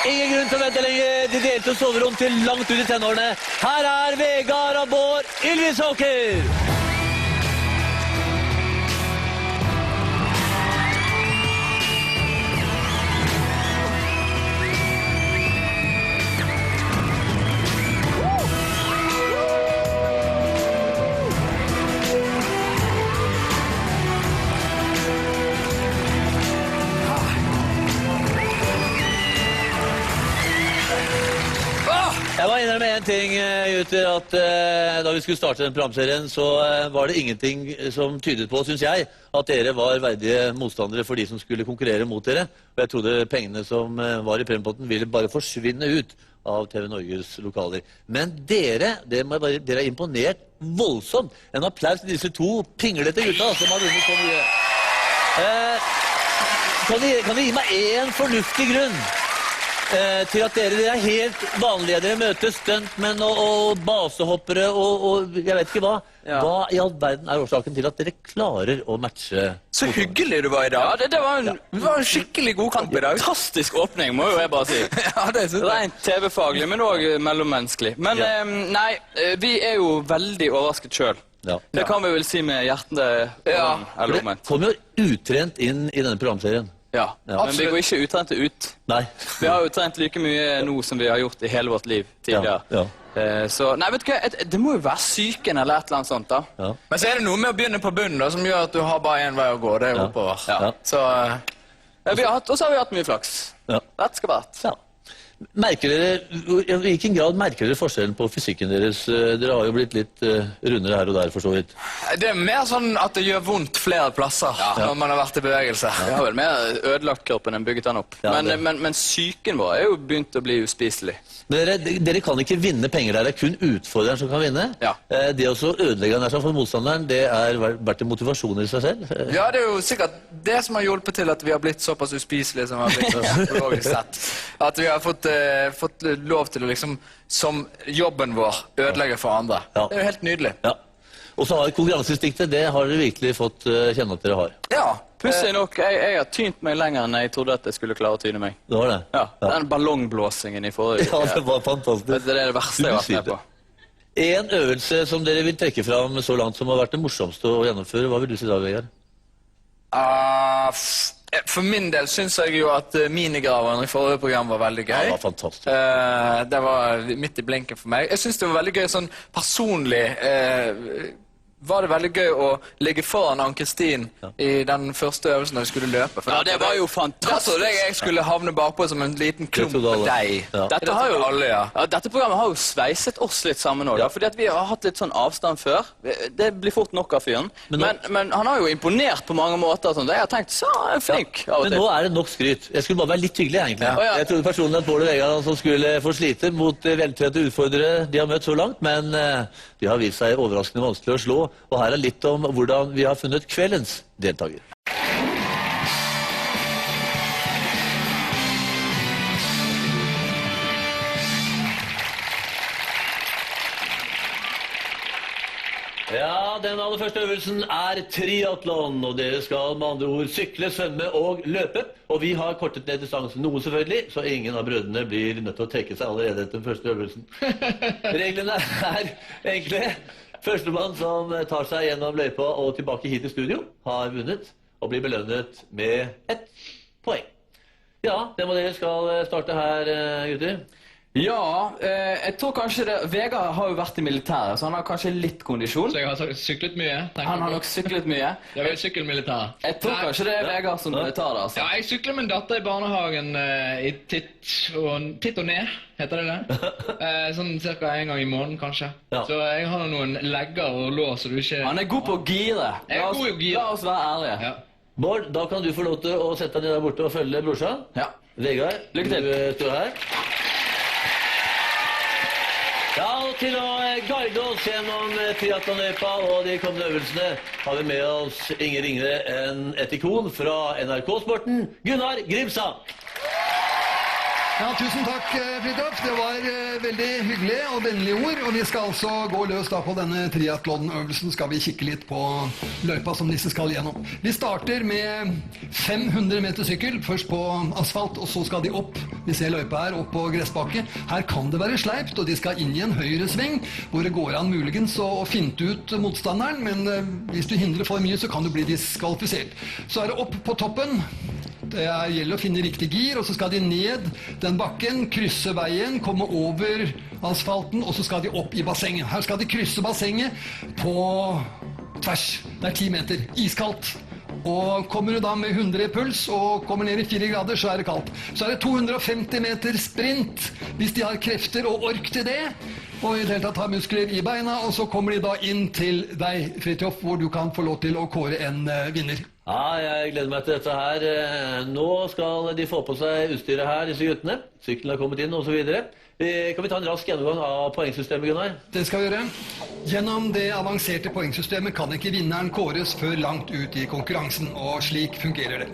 Ingen grunn til å vente lenger. De delte soverom til langt ut i tenårene. Her Vegard og Bård Ylvisåker. Jeg var inne med en ting, gutter, at da vi skulle starte den programserien, så var det ingenting som tydet på, synes jeg, at dere var verdige motstandere for de som skulle konkurrere mot dere. Og jeg trodde pengene som var i premiepotten ville bare forsvinne ut av TV Norges lokaler. Men dere har imponert voldsomt. En applaus til disse to pinglete gutta som har vunnet så mye. Kan dere gi meg en fornuftig grunn til at dere er helt vanlige? Dere møter stuntmenn og basehoppere og jeg vet ikke hva. Ja. Hva i all verden er årsaken til at dere klarer å matche? Så hyggelig du var i dag. Ja, det var en skikkelig god kamp i dag. fantastisk åpning, må jo jeg bare si. Ja, det synes jeg. Rent TV-faglig, men også mellommenneskelig. Men nei, vi er jo veldig overrasket selv. Ja. Det kan vi vel si med hjertet eller Dere omvendt. kommer jo utrent inn i denne programserien. Ja, men vi går ikke utrente ut. Nei. Vi har jo trent like mye nå som vi har gjort i hele vårt liv tidligere. Ja. Så, nei, vet du hva, det må jo være psyken eller et eller annet sånt da. Ja. Men så er det noe med å begynne på bunnen da, som gjør at du har bare en vei å gå, det er oppover. Ja. Så Og så har vi hatt mye flaks. Ja. Rett skal være. Ja. Merker dere, i hvilken grad merker dere forskjellen på fysikken deres? Dere har jo blitt litt rundere her og der, for så vidt. det er mer sånn at det gjør vondt flere plasser når man har vært i bevegelse. Vi har vel mer ødelagt kroppen enn bygget den opp. Ja, men psyken vår er jo begynt å bli uspiselig. Men dere kan ikke vinne penger der, det er kun utfordreren som kan vinne. Ja. Det å så ødelegge nær sagt for motstanderen, det er verdt en motivasjon i seg selv. Ja, det er jo sikkert det som har hjulpet til at vi har blitt såpass uspiselige som vi har blitt psykologisk sett. At vi har fått lov til å liksom, som jobben vår, ødelegge for andre. Ja. Det er jo helt nydelig. Ja. Og så har konkurranseinstinktet, det har dere virkelig fått kjenne at dere har. Ja. Plutselig nok, jeg har tynt meg lenger enn jeg trodde at jeg skulle klare å tyne meg. Det var det? Ja, den ballongblåsingen i forrige Ja, det var fantastisk. Det er det verste jeg har vært med på. En øvelse som dere vil trekke fram så langt som har vært det morsomste å gjennomføre, hva vil du si da, Vegard? For min del synes jeg jo at minigraveren i forrige program var veldig gøy. Ja, det var fantastisk. Det var midt i blinken for meg. Jeg synes det var veldig gøy sånn personlig. Var det veldig gøy å ligge foran Ann-Kristin i den første øvelsen da vi skulle løpe. For Ja, det var jo fantastisk. Da trodde jeg skulle havne bakpå som en liten klump Det trodde på alle. deg. Ja. Dette, har jo, alle, ja. dette programmet har jo sveiset oss litt sammen nå, Ja. fordi at vi har hatt litt sånn avstand før. Det blir fort nok av fyren. Men han har jo imponert på mange måter. Sånn. Jeg har tenkt, så er han flink av og Men til. nå er det nok skryt. Jeg skulle bare være litt hyggelig, egentlig. Ja. Jeg trodde personlig at Bård og Vegard som skulle få slite mot veltrente utfordrere de har møtt så langt, men de har vist seg overraskende vanskelig å slå. Og her er litt om hvordan vi har funnet kveldens deltaker. Ja, den aller første øvelsen er triathlon, og dere skal med andre ord sykle, svømme og løpe. Og vi har kortet ned distansen noe selvfølgelig, så ingen av brødrene blir nødt til å trekke seg allerede etter den første øvelsen. Reglene er enkle. Førstemann som tar seg gjennom løypa og tilbake hit i studio, har vunnet og blir belønnet med 1 poeng. Ja, det må dere skal starte her, gutter. Ja, jeg tror kanskje det. Vegard har jo vært i militæret, så han har kanskje litt kondisjon. Så jeg har syklet mye. Han har nok syklet mye. Jeg vil sykkelmilitær. Jeg tror kanskje det er Vegard som tar det, altså. Ja, jeg sykler med en datter i barnehagen i titt og ned, heter det det? Sånn cirka en gang i måneden, kanskje. Ja. Så jeg har noen legger og lår, så du ikke... Han er god på å gire. Jeg er god i å gire. La oss være ærlige. Ja. Bård, da kan du få lov til å sette deg der borte og følge brorsan. Ja. Vegard, Lykke til. du står her. Ja, og til å guide oss gjennom triathlonløypa og de kommende øvelsene har vi med oss ingen ringere enn et ikon fra NRK-sporten, Gunnar Grimstad. Ja, tusen takk, Fridtjof. Det var veldig hyggelig og vennlige ord. Og vi skal altså gå løs da på denne triathlon-øvelsen. Skal vi kikke litt på løypa som disse skal gjennom. Vi starter med 500 meter sykkel. Først på asfalt, og så skal de opp. Vi ser løypa her, opp på gressbakke. Her kan det være sleipt, og de skal inn i en høyresving, hvor det går an muligens å finte ut motstanderen. Men hvis du hindrer for mye, så kan du bli diskvalifisert. Så er det opp på toppen. Det gjelder å finne riktig gir, og så skal de ned den bakken, krysse veien, komme over asfalten, og så skal de opp i bassenget. Her skal de krysse bassenget på tvers. Det er 10 meter. Iskaldt. Og kommer du da med 100 puls og kommer ned i 4 grader, så er det kaldt. Så er det 250 meter sprint, hvis de har krefter og ork til det. Og i det hele tatt har muskler i beina, og så kommer de da inn til deg, Fridtjof, hvor du kan få lov til å kåre en vinner. Ja, jeg gleder meg til dette her. Nå skal de få på seg utstyret her, disse guttene. Sykkelen har kommet inn, og så videre. Kan vi ta en rask gjennomgang av poengsystemet, Gunnar? Det skal vi gjøre. Gjennom det avanserte poengsystemet kan ikke vinneren kåres før langt ut i konkurransen, og slik fungerer det.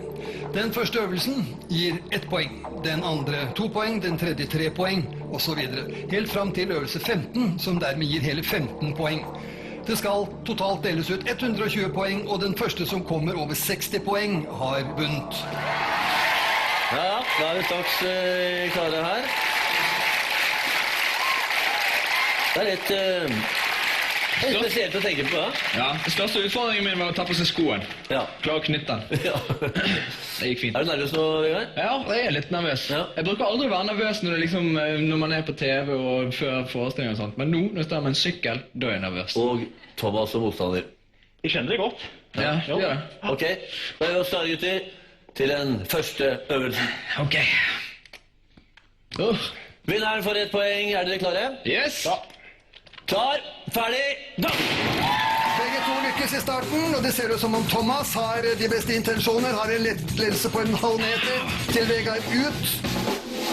Den første øvelsen gir 1 poeng, den andre 2 poeng, den tredje 3 poeng, og så videre. Helt fram til øvelse 15, som dermed gir hele 15 poeng. Det skal totalt deles ut 120 poeng, og den første som kommer over 60 poeng har vunnet. Ja, da er vi straks klare her. Det er litt spesielt å tenke på, ja. Ja, den største utfordringen min var å ta på seg skoen. Ja. Klare å knytte den. Ja. Det gikk fint. Er du nervøs nå, Vegard? Ja, jeg er litt nervøs. Ja. Jeg bruker aldri å være nervøs når man er på TV og før forestillinger og sånt. Men nå, når jeg står med en sykkel, da er jeg nervøs. Og Thomas og motstander. Jeg kjenner det godt. Ja, gjør det. Ok, da er vi oss klare, gutter, til den første øvelsen. Ok. Vinneren får 1 poeng. Er dere klare? Yes! Klar, ferdig, gå! Begge to lykkes i starten, og det ser ut som om Thomas har de beste intensjoner, har en lettelse på en halv meter til Vegard ut.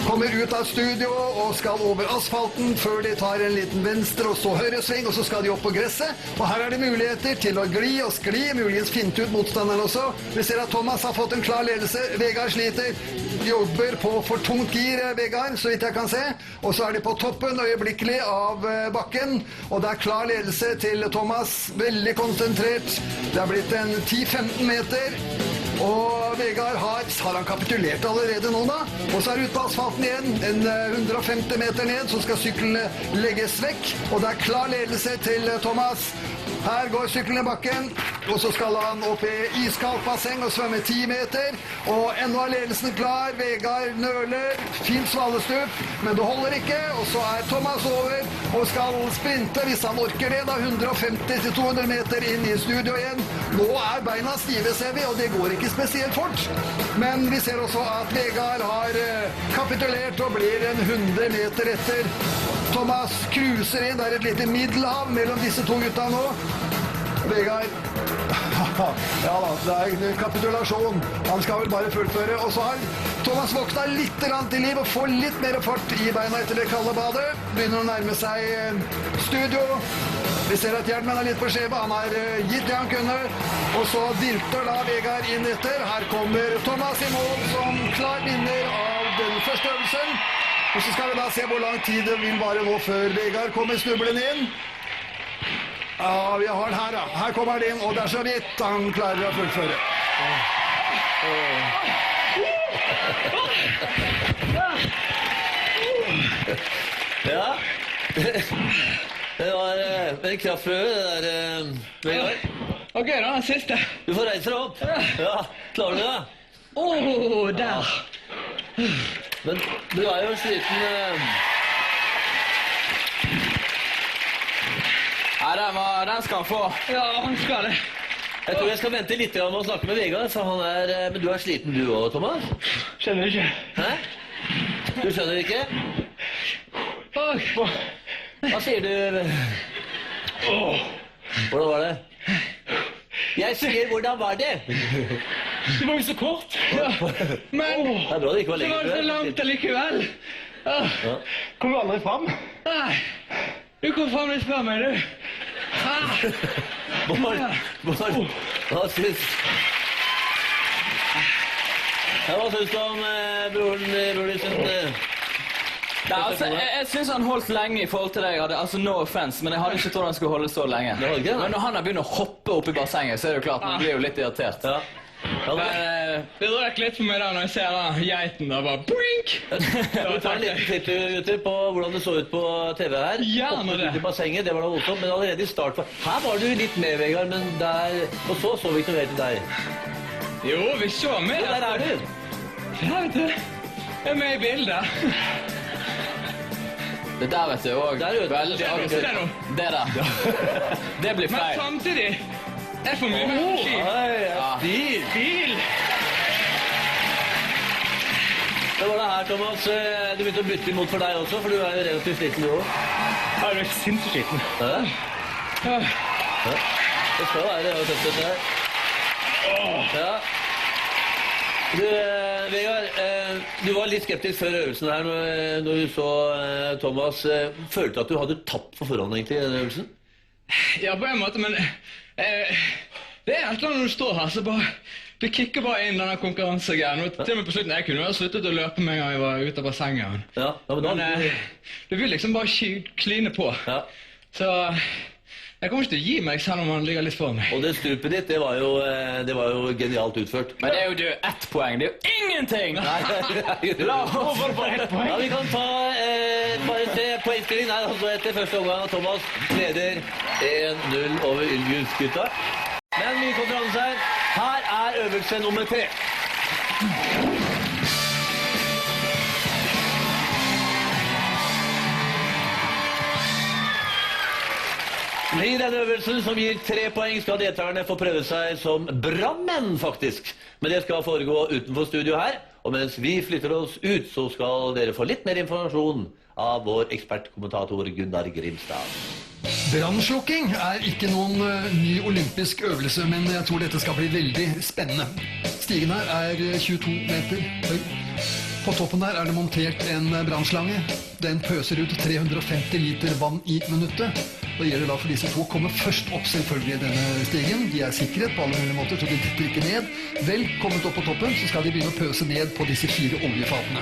Kommer ut av studio og skal over asfalten før de tar en liten venstre og så høyresving, og så skal de opp på gresset. Og her er det muligheter til å gli og skli, muligens finte ut motstanderen også. Vi ser at Thomas har fått en klar ledelse. Vegard sliter, jobber på for tungt gir, Vegard, så vidt jeg kan se. Og så er de på toppen øyeblikkelig av bakken, og det er klar ledelse til Thomas. Veldig konsentrert. Det har blitt en 10-15 meter. Og Vegard har han kapitulert allerede nå da. Og så er det ut på asfalten igjen, en 150 meter ned, så skal syklene legges vekk. Og det er klar ledelse til Thomas. Her går sykkelen i bakken, og så skal han opp i iskaldt basseng og svømme 10 meter. Og ennå er ledelsen klar. Vegard nøler. Fint svalestup, men det holder ikke. Og så er Thomas over og skal sprinte, hvis han orker det, da 150-200 meter inn i studio igjen. Nå er beina stive, ser vi, og det går ikke spesielt fort. Men vi ser også at Vegard har kapitulert og blir en 100 meter etter. Thomas cruiser inn. Det er et lite middelhav mellom disse to gutta nå. Vegard ja da, det er kapitulasjon. Han skal vel bare fullføre. Og så har Thomas våkna litt til liv og får litt mer fart i beina etter det kalde badet. Begynner å nærme seg studio. Vi ser at Hjelmen er litt på skjeve. Han har gitt det han kunne. Og så dilter da Vegard inn etter. Her kommer Thomas i mål som klar vinner av den første øvelsen. Og så skal vi da se hvor lang tid det vil vare nå før Vegard kommer snublende inn. Ja, vi har den her, ja. Her kommer han inn, og det er så vidt han klarer å fullføre. Ja, det var en kraftprøve, det der, Vegard. Ok, da, den siste. Du får reise deg opp. Ja, klarer du det? Der. Men du er jo sliten. Nei, den skal han få. Ja, han skal det. Jeg tror jeg skal vente litt med å snakke med Vegard, for han er... Men du er sliten du også, Thomas? Skjønner ikke. Hæ? Du skjønner ikke? Hva sier du? Hvordan var det? Jeg sier, hvordan var det? Det var jo så kort. Men Det er bra det ikke var det var lenger. så langt allikevel. Kom jo aldri fram. Nei, du kom frem og spør meg, du. Hva syns du om broren din? Nei, altså, jeg synes han holdt lenge i forhold til det jeg hadde. Altså, no offense, men jeg hadde ikke trodd han skulle holde så lenge. Det var ikke det. Men når han har begynt å hoppe opp i bassenget, så er det jo klart, man blir jo litt irritert. Ja. Ja, Det røk litt for meg da når jeg ser den geiten der bare blink. Vi tar en liten titt gutter, på hvordan det så ut på TV her. Gjerne Hoppet det. ut i bassenget, det var da voldsomt, men allerede i start. Her var du litt med, Vegard, men der... Og så vi ikke noe mer til deg. Jo, vi så med. Jo, der er du. Ja, vet du. Jeg er med i bildet. Det der, vet du, og Der, vet du. veldig Se aggressivt. nå. Det der. Det blir Men feil. samtidig, jeg får mye mer energi. Oi, ja. Stil. Bil! Det var det her, Thomas. Du begynte å bytte imot for deg også, for du er jo relativt sliten du også. Jeg er jo sinnssykt skitten. Ja. Ja. Det skal være det, tøft dette her. Ja. Du, Vegard, du var litt skeptisk før øvelsen her når du så Thomas. Følte du at du hadde tapt på forhånd egentlig i den øvelsen? Ja, på en måte, men det er et eller annet når du står her, så bare det kicker bare inn denne konkurransegreien. Og til og med på slutten, jeg kunne jo sluttet å løpe med en gang jeg var ute av bassenget. Ja, men da... Men du vil liksom bare kline på. Ja. Så jeg kommer ikke til å gi meg selv om han ligger litt for meg. Og det stupet ditt, det var jo genialt utført. Men det er jo 1 poeng. Det er jo ingenting! La oss Bare ett poeng. Ja, vi kan ta bare se poengstilling. Nei, altså etter første omgang av Thomas leder 1-0 over Ylgulf-gutta. Men mye konkurranse her. Her er øvelse nummer 3. I denne øvelsen, som gir 3 poeng, skal deltakerne få prøve seg som brannmenn, faktisk. Men det skal foregå utenfor studio her. Og mens vi flytter oss ut, så skal dere få litt mer informasjon av vår ekspertkommentator Gunnar Grimstad. Brannslukking er ikke noen ny olympisk øvelse, men jeg tror dette skal bli veldig spennende. Stigen her er 22 meter høy. På toppen der er det montert en brannslange. Den pøser ut 350 liter vann i minuttet. Det gjelder da for disse to å komme først opp selvfølgelig i denne stigen. De er sikret på alle mulige måter, så de detter ikke ned. Vel kommet opp på toppen, så skal de begynne å pøse ned på disse 4 oljefatene.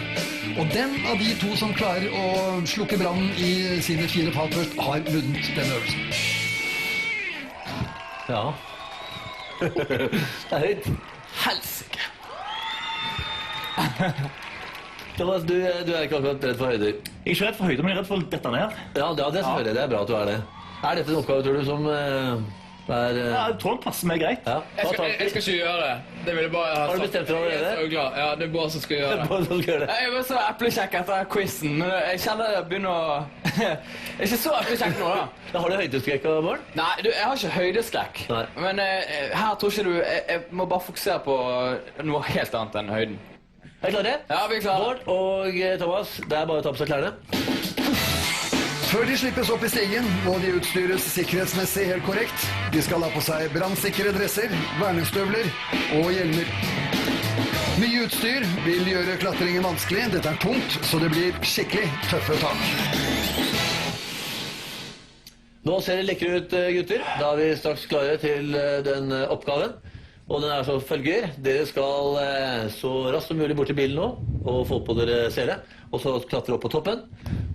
Og den av de to som klarer å slukke brannen i sine 4 fat først, har vunnet denne øvelsen. Ja. Det er høyt. Helsike. Thomas, du er ikke akkurat redd for høyder. Jeg er ikke redd for høyde, men jeg er redd for dette ned. Ja, det er selvfølgelig. Det er bra at du er det. Er dette en oppgave, tror du, som er... Jeg tror det passer meg greit. Ja, Jeg skal ikke gjøre det. Det vil jeg bare ha Har du bestemt deg allerede? Jeg er så glad. Ja, det er bare som skal gjøre det. Hva skal du gjøre? Jeg var så eplekjekk etter quizen, men jeg kjenner det begynner å... Jeg er ikke så eplekjekk nå, da. Har du høydeskrekk av barn? Nei, jeg har ikke høydeskrekk. Nei. Men her tror ikke du... Jeg må bare fokusere på noe helt annet enn høyden. Er dere klare? Ja, vi er klare. Bård og Thomas, det er bare å ta på seg klærne. Før de slippes opp i stigen, må de utstyres sikkerhetsmessig helt korrekt. De skal ha på seg brannsikre dresser, vernestøvler og hjelmer. Mye utstyr vil gjøre klatringen vanskelig. Dette er tungt, så det blir skikkelig tøffe tak. Nå ser det lekre ut, gutter. Da er vi straks klare til den oppgaven. Og den er så følger. Dere skal så raskt som mulig bort til bilen nå, og få på dere sele, og så klatre opp på toppen.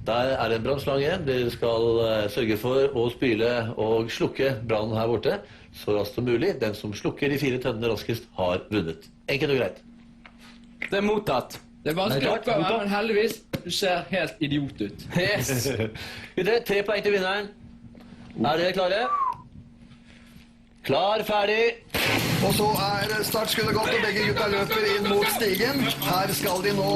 Der er det en brannslange. Dere skal sørge for å spyle og slukke brannen her borte så raskt som mulig. Den som slukker de 4 tønnene raskest har vunnet. Enkelt og greit. Det er mottatt. Det er vanskelig oppgave, men heldigvis, du ser helt idiot ut. Yes. Gutter, 3 poeng til vinneren. Er dere klare? Klar, ferdig. Og så er startskuddet gått, og begge gutta løper inn mot stigen. Her skal de nå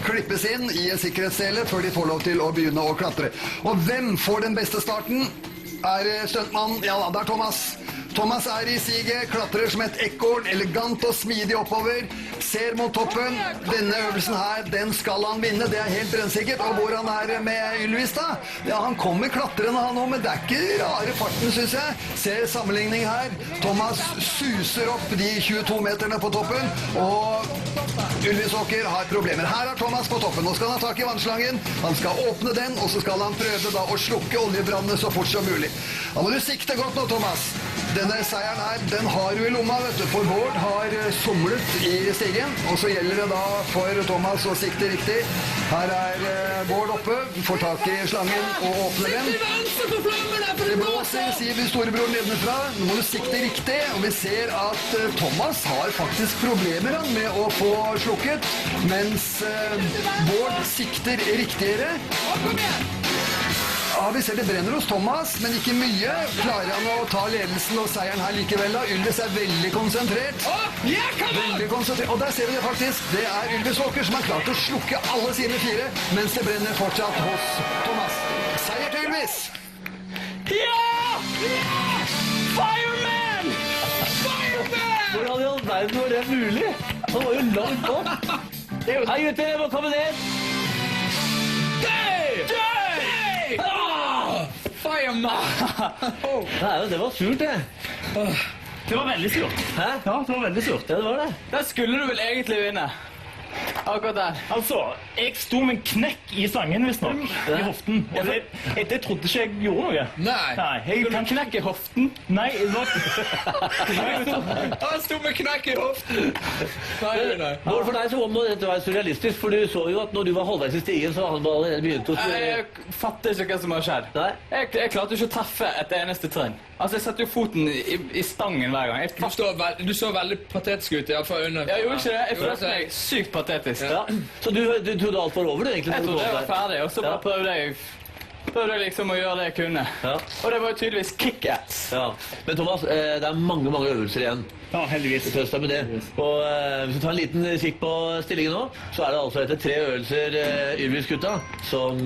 klippes inn i en sikkerhetssele før de får lov til å begynne å klatre. Og hvem får den beste starten? Er stuntmannen? Ja da, det er Thomas. Thomas er i siget, klatrer som et ekorn, elegant og smidig oppover, ser mot toppen. Denne øvelsen her, den skal han vinne, det er helt brennsikkert. Og hvor han er med Ylvis da? Ja, han kommer klatrende han også, men det er ikke rare farten, synes jeg. Ser sammenligning her. Thomas suser opp de 22 meterne på toppen, og Ylvis Åker har problemer. Her er Thomas på toppen. Nå skal han ha tak i vannslangen. Han skal åpne den, og så skal han prøve da å slukke oljebrannene så fort som mulig. Da må du sikte godt nå, Thomas. Denne seieren her, den har du i lomma, vet du. For Bård har somlet i stigen, og så gjelder det da for Thomas å sikte riktig. Her er Bård oppe, får tak i slangen og åpner den. Det blåser, sier storebror nedenfra. Nå må du sikte riktig, og vi ser at Thomas har faktisk problemer med å få slukket, mens Bård sikter riktigere. Ja, vi ser det brenner hos Thomas, men ikke mye. Klarer han å ta ledelsen og seieren her likevel da? Ylvis er veldig konsentrert. Veldig konsentrert. Og der ser vi det faktisk. Det er Ylvis Walker som har klart å slukke alle sine 4, mens det brenner fortsatt hos Thomas. Seier til Ylvis! Ja! Fireman! Fireman! Hvordan i all verden var det mulig? Han var jo langt bort. Hei gutter, jeg må komme ned. Fireman! Nei, det var surt det. Det var veldig surt. Hæ? Ja, det var veldig surt. Ja, det var det. Der skulle du vel egentlig vinne. Akkurat der. Altså, jeg sto med en knekk i stangen, visstnok, i hoften. Og det trodde ikke jeg gjorde noe. Nei. Jeg Du knekker i hoften. Nei, det var... Han sto med knekk i hoften. Nei. Bård, for deg så må dette være surrealistisk, for du så jo at når du var halvveis i stigen, så hadde han allerede begynt å... Jeg fatter ikke hva som har skjedd. Nei. Jeg klarte ikke å treffe et eneste trinn. Altså, jeg setter jo foten i stangen hver gang. Du så veldig patetisk ut, i hvert fall under. Jeg gjorde ikke det. Jeg følte meg sykt patetisk. Ja. Så du trodde alt var over, du, egentlig? Jeg trodde jeg var ferdig, og så bare prøvde jeg liksom å gjøre det jeg kunne. Ja. Og det var jo tydeligvis kick-ass. Ja. Men Thomas, det er mange øvelser igjen. Ja, heldigvis. Trøst deg med det. Og hvis du tar en liten kikk på stillingen nå, så er det altså etter 3 øvelser Ylvis-gutta som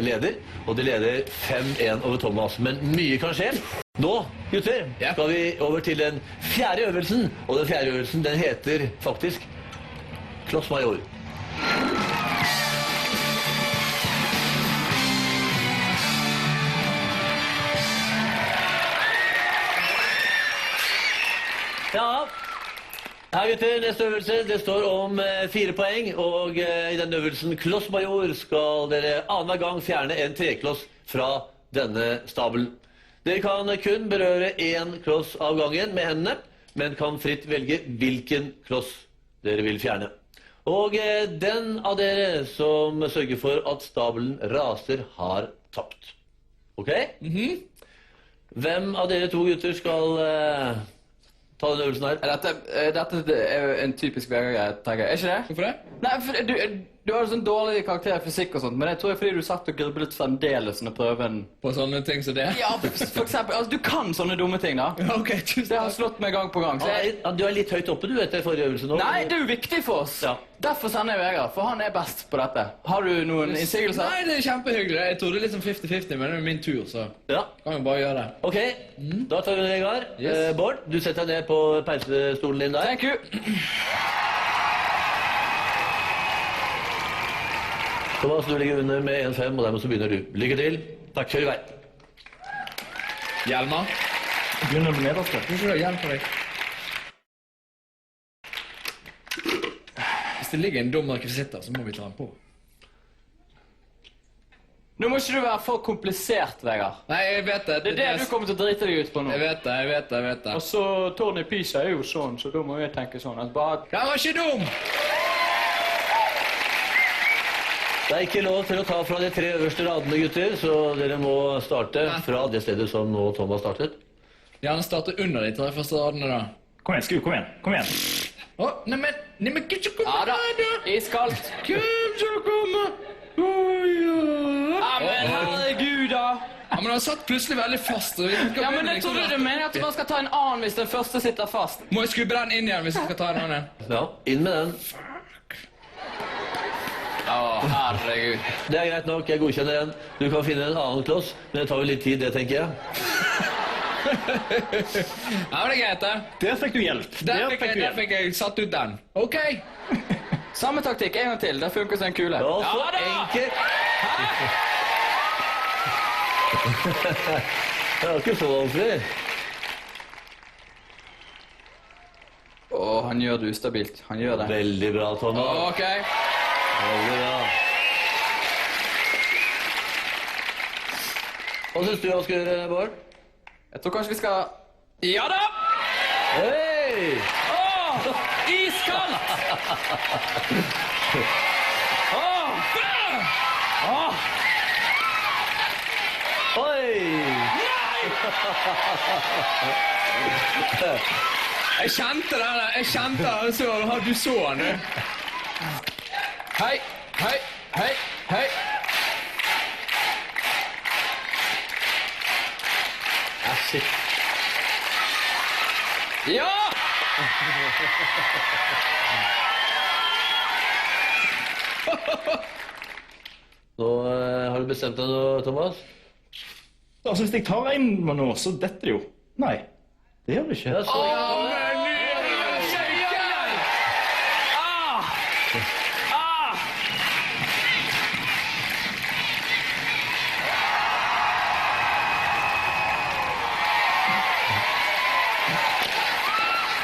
leder. Og de leder 5-1 over Thomas. Men mye kan skje. Nå, gutter, skal vi over til den 4. øvelsen. Og den 4. øvelsen, den heter faktisk Kloss Major. Ja, her gutter, neste øvelse, det står om 4 poeng, og i denne øvelsen Kloss Major skal dere annenhver gang fjerne en trekloss fra denne stabelen. Dere kan kun berøre en kloss av gangen med hendene, men kan fritt velge hvilken kloss dere vil fjerne. Og den av dere som sørger for at stabelen raser, har tapt. Ok? Hvem av dere 2 gutter skal ta den øvelsen her? Dette er jo en typisk Vegard-greie, tenker jeg. Er ikke det? Hvorfor det? Nei, for du har jo sånn dårlig karakter i fysikk og sånt, men jeg tror det er fordi du satt og grublet fremdeles under prøven. På sånne ting som det? Ja, for eksempel, altså du kan sånne dumme ting da. Ja, ok, tusen Det har slått meg gang på gang. Så jeg... Du er litt høyt oppe, du, etter forrige øvelse nå. Nei, det er jo viktig for oss. Ja. Derfor sender jeg Vegard, for han er best på dette. Har du noen innsigelser? Nei, det er kjempehyggelig. Jeg trodde litt som 50-50, men det er min tur, så Ja. kan vi bare gjøre det. Ok, da tar vi det, Vegard. Yes. Bård, du setter deg ned på peisestolen din der. Thank you. Thomas, du ligger under med 1-5, og dermed så begynner du. Lykke til. Takk, kjør i vei. Hjelma? Begynner med nederst. Hvor skal du ha hjelm på deg? Hvis det ligger en dum rekvisitter, så må vi ta den på. Nå må ikke du være for komplisert, Vegard. Nei, jeg vet det. Det er det du kommer til å drite deg ut på nå. Jeg vet det. Og så Tony Pisa er jo sånn, så da må jeg tenke sånn. Altså bare... Den var ikke dum! Det er ikke lov til å ta fra de 3 øverste radene, gutter, så dere må starte fra det stedet som nå Thomas startet. Gjerne starte under de 3 første radene, da. Kom igjen, Sku, kom igjen. Neimen, ikke kom Ja da, her, da! iskaldt. Hvem skal komme? Ja, men herregud da. Ja, men han satt plutselig veldig fast. Og Ja, men jeg trodde du mener at man skal ta en annen hvis den første sitter fast. Må jeg skubbe den inn igjen hvis jeg skal ta en annen? Ja, inn med den. Å, herregud. Det er greit nok, jeg godkjenner den. Du kan finne en annen kloss, men det tar jo litt tid, det tenker jeg. Ja, men det er greit, det. Der fikk du hjelp. Der fikk jeg satt ut den. Ok. Samme taktikk, en gang til. Der funker som en kule. Ja, så Ja da! enkelt. Det var ikke så vanskelig. Å, han gjør det ustabilt. Han gjør det. Veldig bra, Thomas. Ok. Veldig bra. Hva synes du han skal gjøre, Bård? Jeg tror kanskje vi skal Ja da! Hei! Iskaldt! Oi! Jeg kjente det der. Jeg kjente altså, du så han, du. Hei, hei, hei, hei. Shit. Ja! Nå har du bestemt deg nå, Thomas? Altså, hvis jeg tar en nå, så detter det jo. Nei, det gjør det ikke. Ja, så,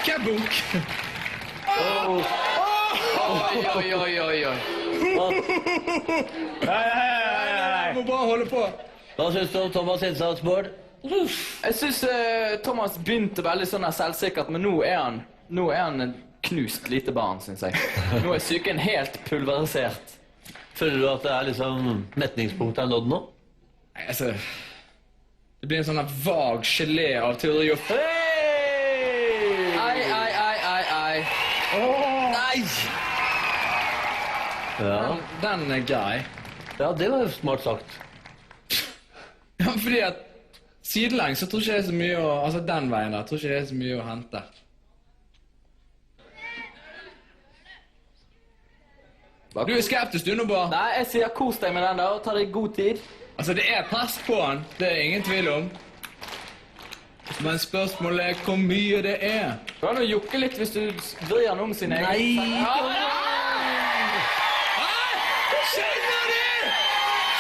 Kabunk! Oi, oi, oi, oi. Nei. Må bare holde på. hva synes du om Thomas' innsats, Bård? Jeg synes Thomas begynte veldig sånn her selvsikkert, men nå er han en knust lite barn, synes jeg. Nå er psyken helt pulverisert. Føler du at det er liksom metningspunktet er nådd nå? Nei, altså... Det blir en sånn her vag gelé av teori og... Ei. Nei! Ja, Den er grei. ja det var jo smart sagt. Ja, fordi at sidelengs så tror ikke det er så mye å... Altså den veien der, tror ikke det er så mye å hente. Du er skeptisk, du nå bare. Nei, jeg sier kos deg med den der og ta deg god tid. Altså, det er press på han. Det er ingen tvil om. Men spørsmålet er hvor mye det er. Du kan jo jukke litt hvis du vrir han om sin egen. Nei! Skjønner du?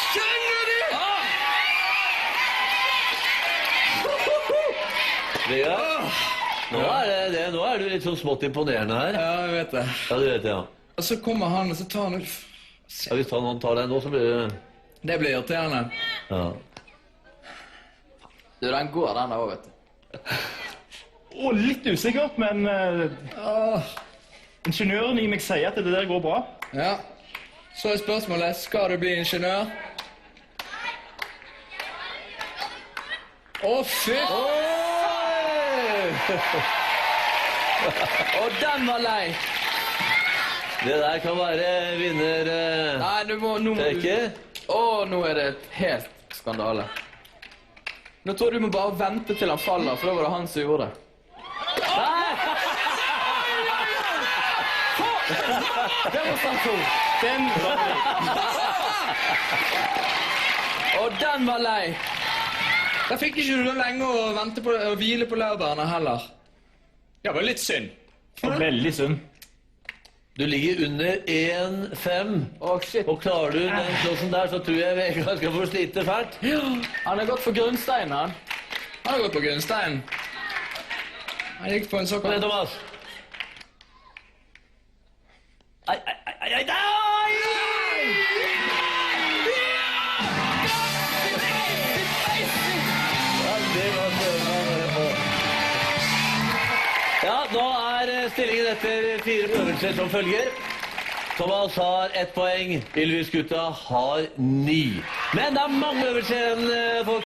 Skjønner du? Vegard, nå er du litt sånn smått imponerende her. Ja, jeg vet det. Ja, du vet det, ja. Og så kommer han, og så tar han... Ja, hvis han tar deg nå, så blir det... Det blir irriterende. Ja. Du, den går den der også, vet du. Litt usikker, men ingeniøren i meg sier at det der går bra. Ja. Så er spørsmålet, skal du bli ingeniør? Fy! Og den var lei. Det der kan være vinner... Nei, du må... Trekke. Nå er det helt skandale. Nå tror du må bare vente til han faller, for da var det han som gjorde det. Demonstrasjon! Den var Og den var lei. Da fikk ikke du lenge å vente på å hvile på laurbærene heller. Det var litt synd. Veldig synd. Du ligger under 1,5. Shit. Og klarer du den klossen der, så tror jeg Vegard skal få slite fælt. Han har gått for grunnsteinen, han. Han har gått på grunnsteinen. Han gikk på en Kom igjen, såkalt... Thomas. Nei! Ja, det var søvnende. Ja, nå er stillingen etter 4 øvelser som følger. Thomas har 1 poeng, Ylvis-gutta har 9. Men det er mange øvelser enn folk.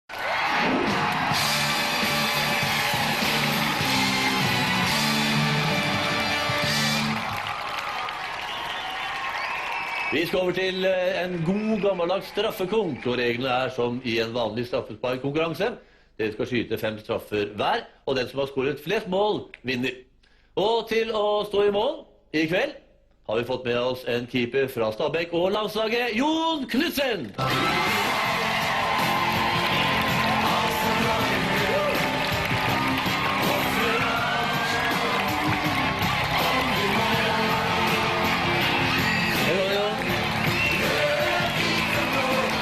Vi skal over til en god gammeldags straffekonk, og reglene er som i en vanlig straffesparkkonkurranse. Dere skal skyte 5 straffer hver, og den som har skåret flest mål, vinner. Og til å stå i mål i kveld har vi fått med oss en keeper fra Stabæk og landslaget, Jon Knudsen!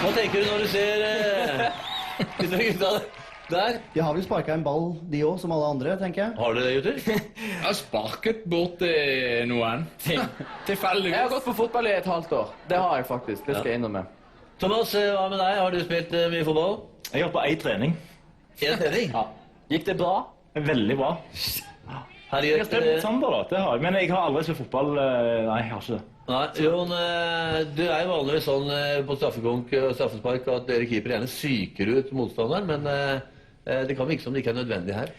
Hva tenker du når du ser gutta der? De har vel sparket en ball, de også, som alle andre, tenker jeg. Har dere det, gutter? Jeg har sparket borti noen. Tilfeldigvis. Jeg har gått på fotball i et halvt år. Det har jeg faktisk, det skal jeg innrømme. Thomas, hva med deg? Har du spilt mye fotball? Jeg har på 1 trening. En trening? Ja. Gikk det bra? Veldig bra. Her Jeg har spilt gjør Sander, da. Det har jeg. Men jeg har aldri spilt fotball. Nei, jeg har ikke det. Nei, Jon, du er jo vanligvis sånn på straffekonk og straffespark at dere keeper gjerne psyker ut motstanderen, men det kan virke som det ikke er nødvendig her.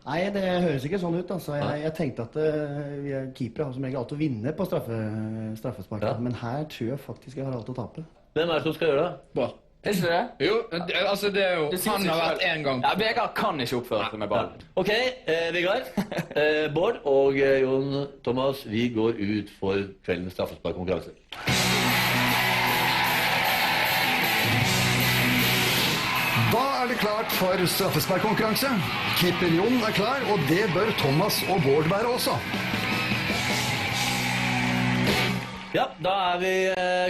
Nei, det høres ikke sånn ut. Altså. Jeg tenkte at vi keepere har som regel alt å vinne på straffespark. Ja. Men her tror jeg faktisk jeg har alt å tape. Hvem er det som skal gjøre det? Bra. Er ikke det? Jo, altså det er jo... Det sier Han seg har vært selv. en gang. Ja, Vegard kan ikke oppføre seg med ball. Ok, Vegard, Bård og Jon Thomas, vi går ut for kveldens straffesparkkonkurranse. Da er det klart for straffesparkkonkurranse. Keeper Jon er klar, og det bør Thomas og Bård være også. Ja, da er vi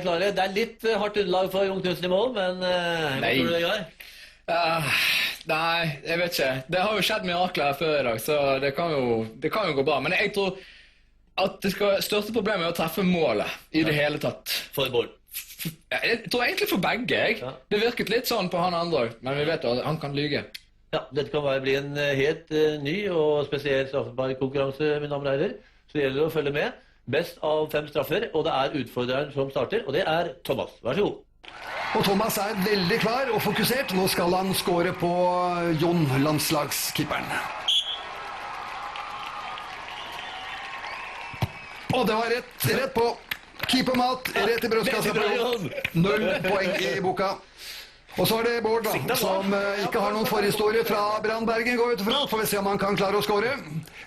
klare. Det er litt hardt underlag for Jon Knudsen i mål, men hva Nei. tror du, Vegard? Nei, jeg vet ikke. Det har jo skjedd mirakler her før i dag, så det kan jo gå bra. Men jeg tror at det største problemet er å treffe målet i det hele tatt. For Bård. Jeg tror egentlig for begge, jeg. Ja. Det virket litt sånn på han andre, men vi vet jo at han kan lyge. Ja, dette kan bli en helt ny og spesiell straffesparkkonkurranse, mine damer og herrer. Så det gjelder å følge med. Best av 5 straffer, og det er utfordreren som starter, og det er Thomas. Vær så god. Og Thomas er veldig klar og fokusert. Nå skal han skåre på Jon, landslagskeeperen. Og det var rett på. Keepermat, rett i brødskassa på Jon. 0 poeng i boka. Og så er det Bård, da, som ikke har noen forhistorie fra Brandbergen, går ut fra. Får vi se om han kan klare å skåre.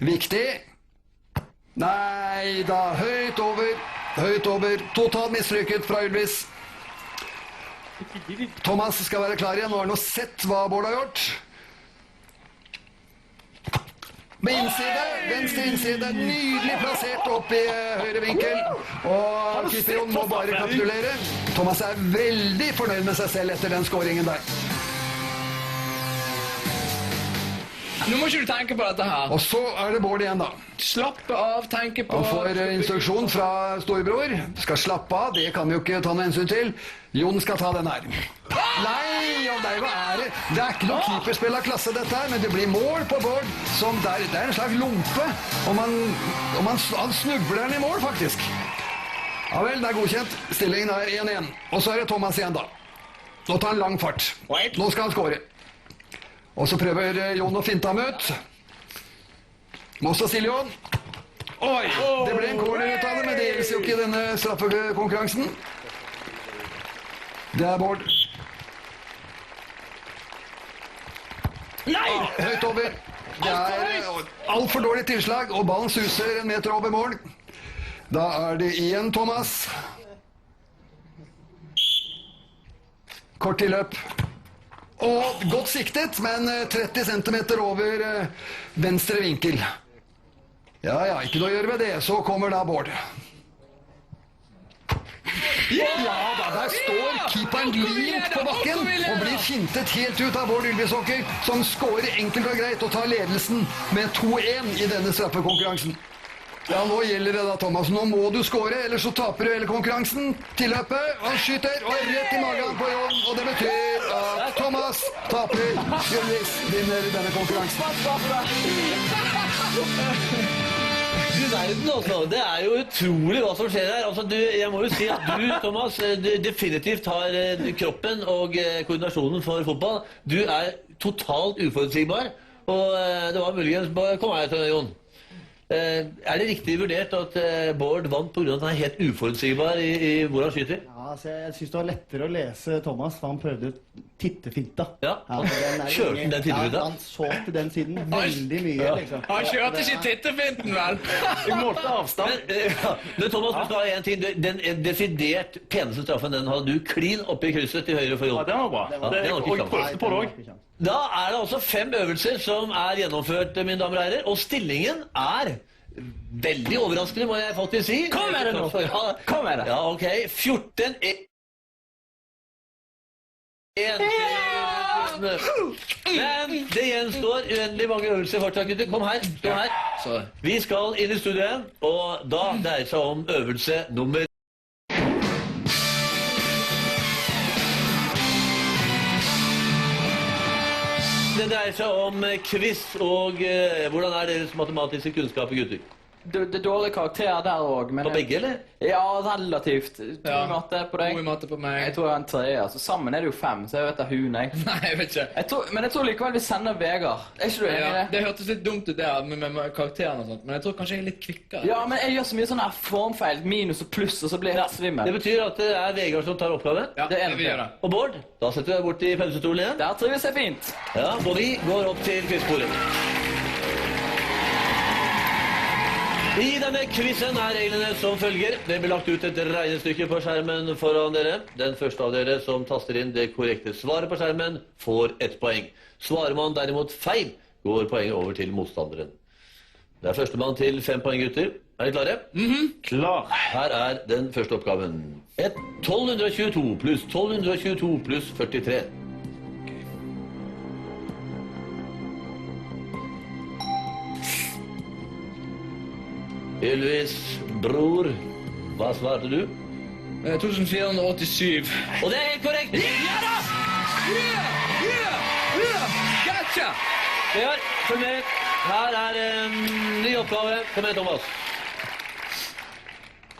Viktig. Nei da, høyt over. Totalt mislykket fra Ylvis. Thomas skal være klar igjen. Nå har han sett hva Bård har gjort. Med innside, venstre innside, nydelig plassert opp i høyre vinkel. Og keeper Jon må bare kapitulere. Thomas er veldig fornøyd med seg selv etter den skåringen der. Nå må ikke du tenke på dette her. Og så er det Bård igjen, da. Slappe av, tenke på... Han får instruksjon fra storebror. Skal slappe av, det kan vi jo ikke ta noe hensyn til. Jon skal ta den her. Nei, og hva er det? Det er ikke noe keeperspill av klasse dette her, men det blir mål på Bård. Som det er en slags lompe. Og han snubler den i mål, faktisk. Ja vel, det er godkjent. Stillingen er 1-1. Og så er det Thomas igjen, da. Nå tar han lang fart. Nå skal han skåre. Og så prøver Jon å finte ham ut. Må stå stille, Jon. Oi, det ble en corner ut av det, men det gjelder jo ikke i denne straffekonkurransen. Det er Bård. Nei! Høyt over. Det er alt for dårlig tilslag, og ballen suser 1 meter over mål. Da er det igjen Thomas. Kort tilløp. Og godt siktet, men 30 centimeter over venstre vinkel. Ja, ikke noe å gjøre med det. Så kommer da Bård. Ja da, der står keeperen limt på bakken og blir fintet helt ut av Bård Ylvisåker, som skårer enkelt og greit og tar ledelsen med 2-1 i denne straffekonkurransen. Ja, nå gjelder det da, Thomas. Nå må du skåre, ellers så taper du hele konkurransen. Tilløpet, han skyter, og rett i magen på Jon, og det betyr at Thomas taper. Ylvis vinner denne konkurransen. Du verden, altså. Det er jo utrolig hva som skjer her. Altså, jeg må jo si at du, Thomas, definitivt har kroppen og koordinasjonen for fotball. Du er totalt uforutsigbar, og det var muligens... Kom her, Jon. Er det riktig vurdert at Bård vant på grunn av at han er helt uforutsigbar i hvor han skyter? Ja, altså, jeg synes det var lettere å lese Thomas, for han prøvde tittefinte. Ja, kjørte den tittefinte? Ja, han så til den siden veldig mye, liksom. Han kjørte ikke tittefinten, vel? Jeg målte avstand. Men Thomas, du skal ha en ting. Den desidert peneste straffen, den hadde du klin oppe i krysset til høyre for Jon. Ja, det var bra. det var ikke Og jeg sant. prøvde på det også. Da er det altså 5 øvelser som er gjennomført, mine damer og herrer, og stillingen er veldig overraskende, må jeg faktisk si. Kom med det nå! Kom med det! Ja, ok. 14 Men det gjenstår uendelig mange øvelser fortsatt, gutter. Kom her, stå her. Vi skal inn i studien, og da dreier det seg om øvelse nummer Det dreier seg om quiz, og hvordan er deres matematiske kunnskaper, gutter? Det er dårlig karakter der også, men... På begge, eller? Ja, relativt. To Ja. i matte på deg. God i matte på meg. Jeg tror jeg har en 3, så sammen er det jo 5, så jeg vet det hun, jeg. Nei, jeg vet ikke. Men jeg tror likevel vi sender Vegard. Er ikke du enig i Ja, det? det hørtes litt dumt ut der med karakteren og sånt, men jeg tror kanskje jeg er litt kvikkere. Ja, men jeg gjør så mye sånn her formfeil, minus og pluss, og så blir jeg helt Det svimmel. betyr at det er Vegard som tar oppgaven. Ja, det er vi gjør det. Og Bård, da setter vi deg bort i pausestolen igjen. Der trives jeg fint. Ja, og vi går opp til quizbordet. I denne quizen er reglene som følger. Det blir lagt ut et regnestykke på skjermen foran dere. Den første av dere som taster inn det korrekte svaret på skjermen, får 1 poeng. Svarer man derimot feil, går poenget over til motstanderen. Det er førstemann til 5 poeng, gutter. Er dere klare? Klar. Her er den første oppgaven. 1222 pluss 1222 pluss 43. Ylvis, bror, hva svarte du? 2487. Og det er helt korrekt! Ja da! Gotcha! Vegard, følg med. Her er en ny oppgave. Kom igjen, Thomas.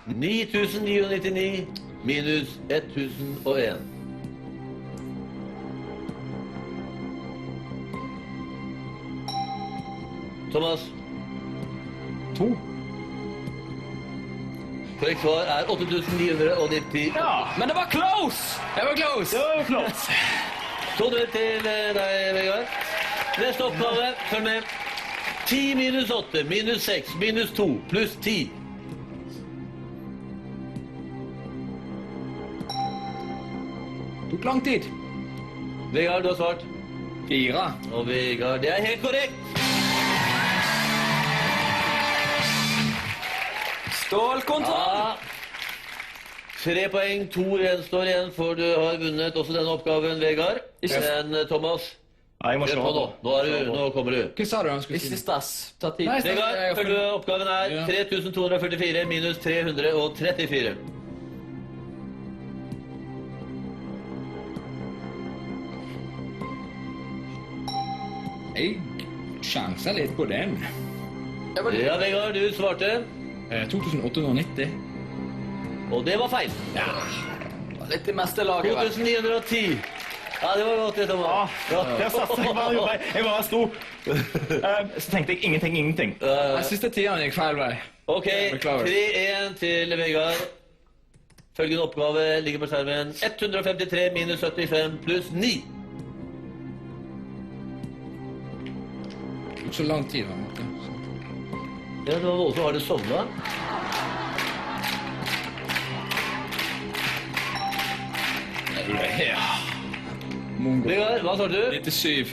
9999 minus 1001. Thomas. 2. Korrekt svar er 8990. Ja, Men det var close! Jeg var close! det var jo flott. 2-0 til deg, Vegard. Neste oppgave, følg med. 10 minus 8 minus 6 minus 2 pluss 10. Tok lang tid. Vegard, du har svart. 4. Og Vegard, det er helt korrekt. Stålkontroll! Ja. 3 poeng, 2 gjenstår igjen, for du har vunnet også denne oppgaven, Vegard. Men Thomas, Nei, jeg må hør slå på nå. nå. Nå kommer du. Hva sa du han skulle Ikke si? stress. Ta tid. Nei, Vegard, følg med. Oppgaven er Ja. 3244 minus 334. Jeg sjanser litt på den. Ja, Vegard, du svarte. 2890. Og det var feil. Litt i meste laget, vel. 2910. Ja, det var godt, det, Thomas. Ja. Der satt jeg bare, jeg bare sto. Så tenkte jeg ingenting. Den siste tieren gikk feil vei. Ok, Beklager. 3-1 til Vegard. Følgende oppgave ligger på skjermen. 153 minus 75 pluss 9. Det tok så lang tid. Han måtte. Ja, det var noen som har det sovna. Vegard, hva svarte du? 97.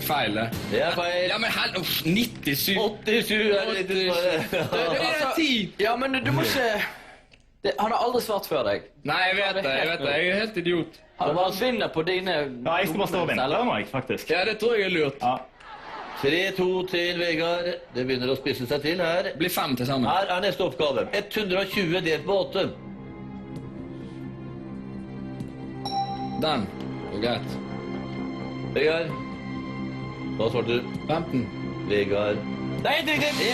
Feil, det. Det er feil. Ja, men hell... Uff, 97. 87 er det litt bare. Det er 10. Ja, men du må ikke... Han har aldri svart før deg. Nei, jeg vet det. Jeg er helt idiot. Han vinner på dine... Ja, jeg skal bare stå og vente nå, jeg, faktisk. Ja, det tror jeg er lurt. Ja. 3-2 til Vegard. Det begynner å spisse seg til her. Det blir 5 til sammen. Her er neste oppgave. 120 delt på 8. Den. Det er greit. Vegard, hva svarte du? 15. Vegard. Det er helt riktig!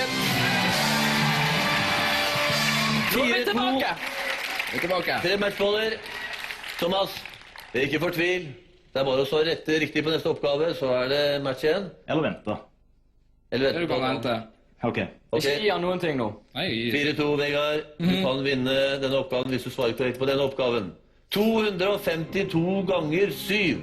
Nå er vi tilbake! Vi er tilbake. 3 matchballer. Thomas, ikke fortvil. Det er bare å svare riktig på neste oppgave, så er det match igjen. Eller vente. Eller Du kan vente. Ok. Ok, Ikke gi han noen ting nå. Nei, 4-2, Vegard. Du kan vinne denne oppgaven hvis du svarer korrekt på denne oppgaven. 252 ganger 7.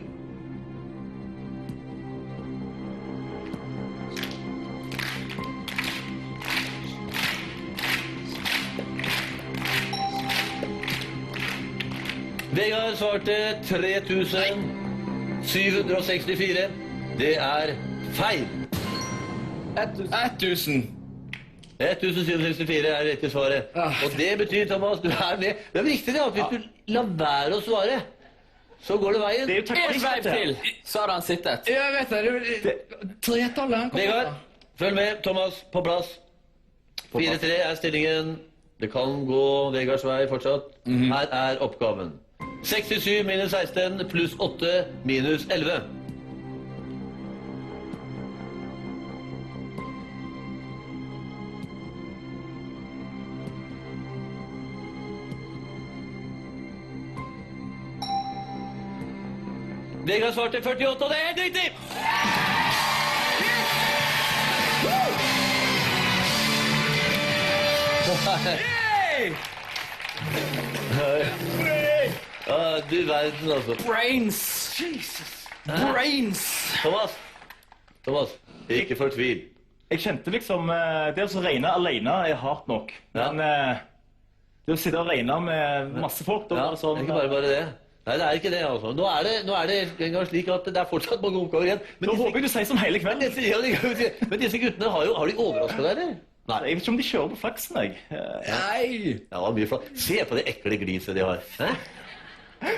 Vegard svarte 3764. Det er feil. 1000. 1764 er riktig svaret. Og det betyr, Thomas, du er med. Det er viktig det, at hvis du lar være å svare, så går det veien. Det er jo En taktikk, sveiv dette. til, så hadde han sittet. Ja, jeg vet det. Tretallet han kommer Vegard, følg med. Thomas, på plass. 4-3 er stillingen. Det kan gå Vegards vei fortsatt. Her er oppgaven. 67 minus 16 pluss 8 minus 11. Vegard svarte 48, og det er helt riktig! Ja, du verden, altså. Brains! Brains! Thomas, ikke fortvil. Jeg kjente liksom det å regne alene er hardt nok. Ja. Men det å sitte og regne med masse folk, da Ja, var det sånn ikke bare det. Nei, det er ikke det, altså. Nå er det en gang slik at det er fortsatt mange oppgaver igjen. Da håper jeg du sier sånn hele kvelden. Men disse guttene har de overrasket deg, eller? Nei. Jeg vet ikke om de kjører på flaksen, jeg. Nei! Ja, det var mye flott. Se på det ekle gliset de har. Hæ?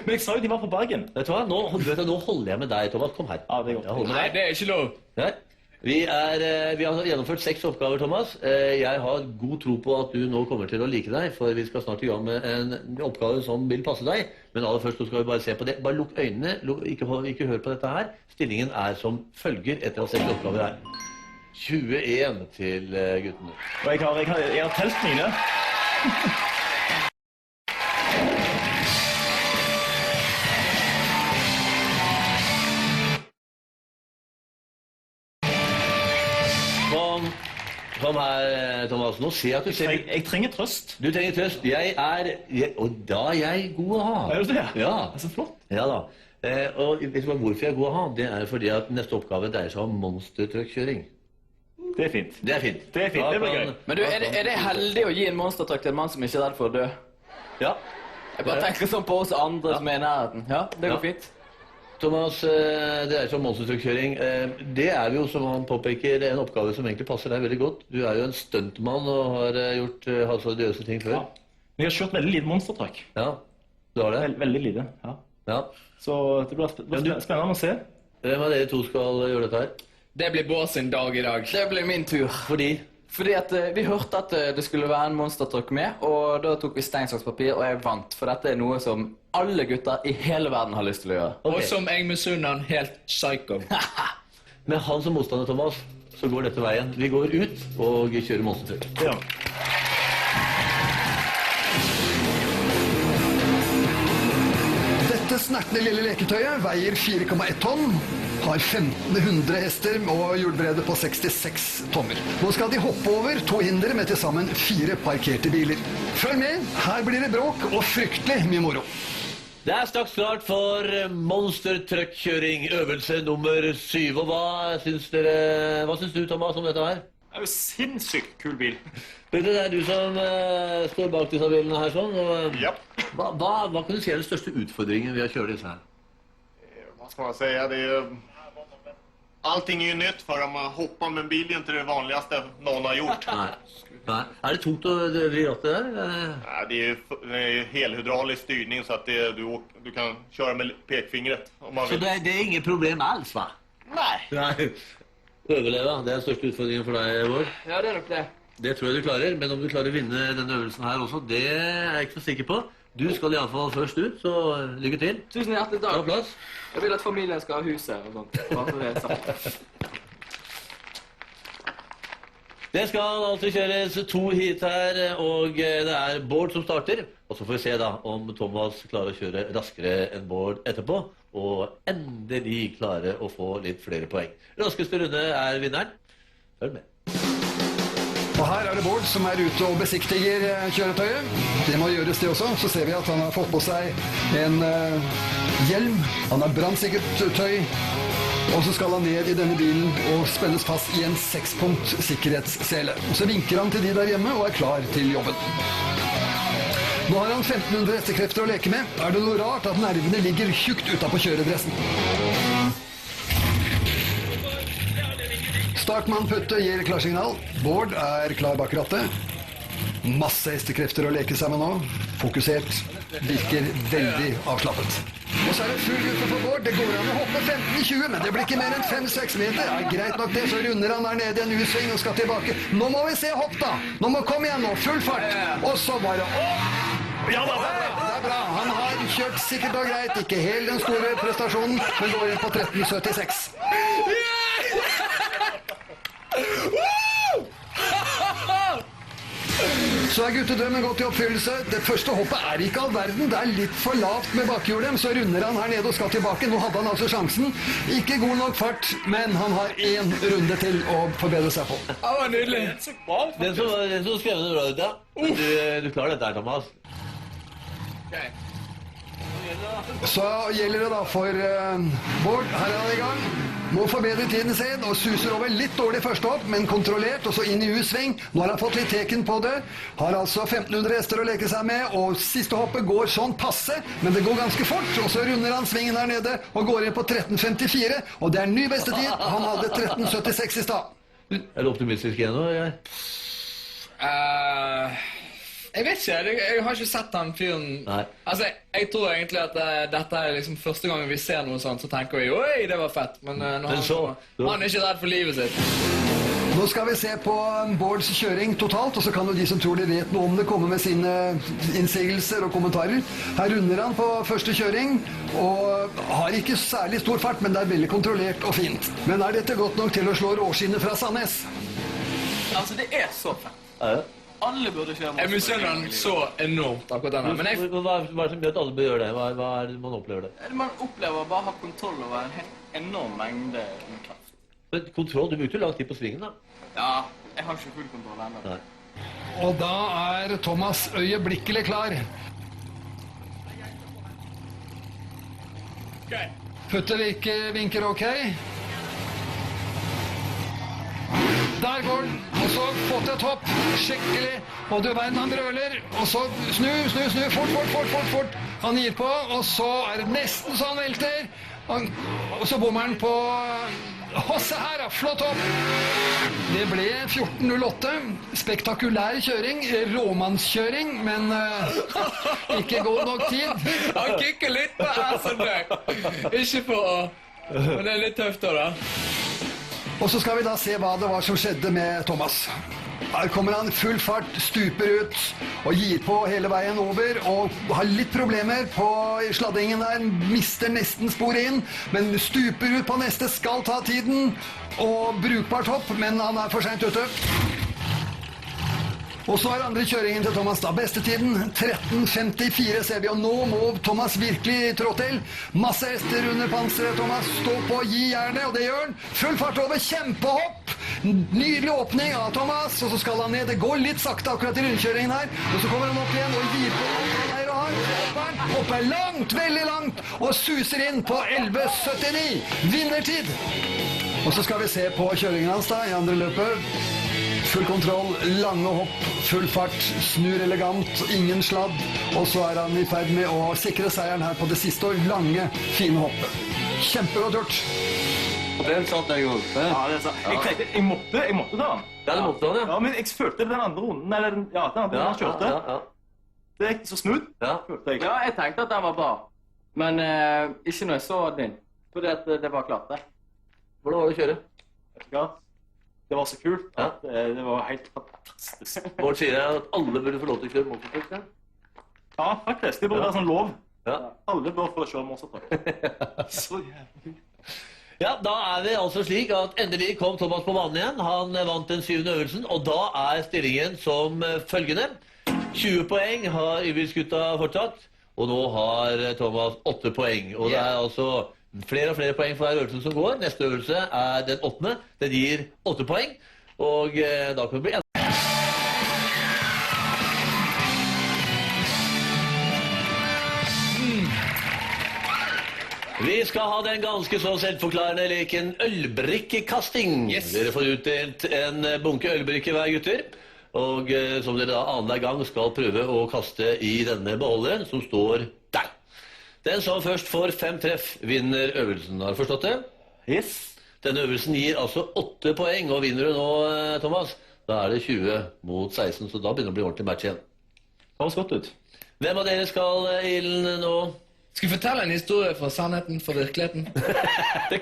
Men jeg sa jo de var på Bergen. Vet du hva? Nå holder jeg med deg, Thomas. Kom her. Ja, det er godt. Jeg holder med Nei, deg. det er ikke lov. Nei. Vi har gjennomført 6 oppgaver, Thomas. Jeg har god tro på at du nå kommer til å like deg, for vi skal snart i gang med en oppgave som vil passe deg. Men aller først så skal vi bare se på det. Bare lukk øynene, ikke hør på dette her. Stillingen er som følger etter å ha 6 oppgaver her. 21 til guttene. Og jeg har telt mine. Kom her, Thomas. Nå ser jeg at du ser... Jeg trenger trøst. Du trenger trøst. Og da er jeg god å ha. Er du det? Ja. Det er så flott. Ja da. Og vet du hvorfor jeg er god å ha? Det er fordi at neste oppgave dreier seg om monstertruckkjøring. Det er fint. Det er fint. Det er fint, det blir gøy. Men du, er det heldig å gi en monstertruck til en mann som ikke er redd for å dø? Ja. Jeg bare tenker sånn på oss andre som er i nærheten. Ja, det går Ja. fint. Thomas, det dreier seg om monstertruckkjøring. Det er jo, som han påpeker, en oppgave som egentlig passer deg veldig godt. Du er jo en stuntmann og har gjort hasardiøse ting før. Ja. Men jeg har kjørt veldig lite monstertruck. Ja, du har det? Veldig lite, ja. Ja. Så det blir spennende å se. Hvem av dere to skal gjøre dette her? Det blir Bård sin dag i dag. Det blir min tur. Fordi at vi hørte at det skulle være en monstertruck med, og da tok vi stein, saks, papir, og jeg vant. For dette er noe som alle gutter i hele verden har lyst til å gjøre. Ok. Og som jeg misunner han helt psycho. Med han som motstander, Thomas, så går dette veien. Vi går ut og kjører monstertruck. Ja. Dette snertne lille leketøyet veier 4,1 tonn, har 1500 hester og hjulbrede på 66 tommer. Nå skal de hoppe over 2 hinder med til sammen 4 parkerte biler. Følg med, her blir det bråk og fryktelig mye moro. Det er straks klart for monstertruckkjøring, øvelse nummer 7. Og hva syns du, Thomas, om dette her? Det er jo sinnssykt kul bil. Det er du som står bak disse bilene her sånn. Og, Ja, hva kan du si er den største utfordringen ved å kjøre disse her? vad ska man säga? Allting är ju nytt för om man hoppar med en bil är inte det vanligaste någon har gjort. Nei. Er det tungt å drive rattet der? Nej, det är ju helhydraulisk styrning så att du kan köra med pekfingret om man Så vill. det er ingen problem alls, va? Nej. Overleve, det er den største utfordringen for deg, Bård. Ja, det er nok det. Det tror jeg du klarer, men om du klarer å vinne denne øvelsen her også, det er jeg ikke så sikker på. Du skal i alle fall først ut, så lykke til. Tusen hjertelig Ta takk. plass. Jeg vil at familien skal ha huset og sånt. Bare så det er sagt. Det skal altså kjøres 2 hit her, og det er Bård som starter. Og så får vi se da om Thomas klarer å kjøre raskere enn Bård etterpå, og endelig klare å få litt flere poeng. Raskeste runde er vinneren. Følg med. Og her er det Bård som er ute og besiktiger kjøretøyet. Det må gjøres det også. Så ser vi at han har fått på seg en hjelm. Han har brannsikkert tøy. Og så skal han ned i denne bilen og spennes fast i en 6-punkt sikkerhetssele. Og så vinker han til de der hjemme og er klar til jobben. Nå har han 1500 hestekrefter å leke med. Er det noe rart at nervene ligger tjukt utenpå kjøredressen? Startmann Putte gir klarsignal. Bård er klar bak rattet. Masse hestekrefter å leke sammen nå. Fokusert. Virker veldig avslappet. Og så er det full guffe for Bård. Det går an å hoppe 15-20, men det blir ikke mer enn 5-6 meter. Ja, greit nok det, så runder han der nede i en U-sving og skal tilbake. Nå må vi se hopp da. Nå må komme igjen nå, full fart. Og så bare opp. Ja da, det er bra. Han har kjørt sikkert og greit. Ikke helt den store prestasjonen, men går inn på 13,76. Så guttedrømmen gått i oppfyllelse. Det første hoppet ikke all verden. Det litt for lavt med bakhjulet, så runder han her nede og skal tilbake. Nå hadde han altså sjansen. Ikke god nok fart, men han har en runde til å forbedre seg på. Det var nydelig. Den som skrev det bra ut, ja. Du klarer dette her, Thomas. Så gjelder det da for Bård. Her han i gang. Må forbedre tiden sin og suser over litt dårlig første hopp, men kontrollert, og så inn i U-sving. Nå har han fått litt teken på det. Har altså 1500 hester å leke seg med, og siste hoppet går sånn passe, men det går ganske fort, og så runder han svingen her nede og går inn på 13.54, og det ny beste tid. Han hadde 13.76 i stad. Er du optimistisk igjen nå, eller? Jeg vet ikke, jeg har ikke sett den fyren. Nei. Altså, jeg tror egentlig at dette liksom første gangen vi ser noe sånt, så tenker vi, oi, det var fett. Men når han ikke redd for livet sitt. Nå skal vi se på Bårds kjøring totalt, og så kan jo de som tror de vet noe om det, komme med sine innsigelser og kommentarer. Her runder han på første kjøring, og har ikke særlig stor fart, men det veldig kontrollert og fint. Men dette godt nok til å slå råskinnet fra Sandnes? Altså, det så fett. Ja, ja. Alle burde kjøre Jeg misunner han så enormt akkurat denne. Men Hva er det som gjør at alle bør gjøre det? Hva er det man opplever det? Man opplever å bare ha kontroll over en helt enorm mengde med kraft. Men kontroll, du brukte jo lang tid på svingen da. Ja, jeg har ikke full kontroll ennå. Nei. Og da Thomas øyeblikkelig klar. Puttevirker ok. Der går den, og så fått et hopp, skikkelig, og du verden han brøler, og så snu, fort, han gir på, og så det nesten så han velter, og så bommer han på, og se her da, flott hopp, det ble 14.08, spektakulær kjøring, råmannskjøring, men ikke god nok tid. Han kikker litt på så død. Ikke på å, men det litt tøft da. Og så skal vi da se hva det var som skjedde med Thomas. Her kommer han full fart, stuper ut og gir på hele veien over og har litt problemer på sladdingen der, mister nesten sporet inn, men stuper ut på neste, skal ta tiden og brukbart hopp, men han for sent ute. Og så andre kjøringen til Thomas da. Bestetiden 13.54 ser vi, og nå må Thomas virkelig trå til. Masse hester under panseret, Thomas. Stå på, gi jernet, og det gjør han. Full fart over, kjempehopp. Nydelig åpning av Thomas, og så skal han ned. Det går litt sakte akkurat i rundkjøringen her. Og så kommer han opp igjen og gir på. Hopper langt, veldig langt, og suser inn på 11.79. Vinnertid. Og så skal vi se på kjøringen hans da, i andre løpet. Full kontroll, lange hopp, full fart, snur elegant, ingen sladd, og så han i ferd med å sikre seieren her på det siste og lange, fine hoppet. Kjempegodt gjort. Det sant, jeg også. Ja, det sant. Jeg tenkte, jeg måtte da. Ja, du måtte da, ja. Ja, men jeg følte den andre runden, eller den andre runden han kjørte. Ja. Det gikk så smooth, følte jeg. Ja, jeg tenkte at den var bra, men ikke når jeg så din, fordi at det var klart det. Hvordan var det å kjøre? Ja. Det var så kult at det var helt fantastisk. Bård sier at alle burde få lov til å kjøre motortøy. Ja, faktisk. Det burde være sånn lov. Ja. Alle bør få kjøre motortøy. Så jævlig. Ja, da vi altså slik at endelig kom Thomas på banen igjen. Han vant den 7. øvelsen, og da stillingen som følgende. 20 poeng har Ybils-gutta fortsatt, og nå har Thomas 8 poeng. Og det altså flere og flere poeng for hver øvelse som går. Neste øvelse den 8. Den gir 8 poeng, og da kan det bli Vi skal ha den ganske så selvforklarende leken ølbrikkekasting. Dere får utdelt en bunke ølbrikker hver, gutter. Og som dere da annenhver gang skal prøve å kaste i denne beholderen som står der. Den som først får 5 treff vinner øvelsen. Har du forstått det? Yes. Denne øvelsen gir altså 8 poeng, og vinner du nå, Thomas, da det 20 mot 16, så da begynner det å bli ordentlig match igjen. Det høres godt ut. Hvem av dere skal ilden nå? Skal vi fortelle en historie fra sannheten, fra virkeligheten? Er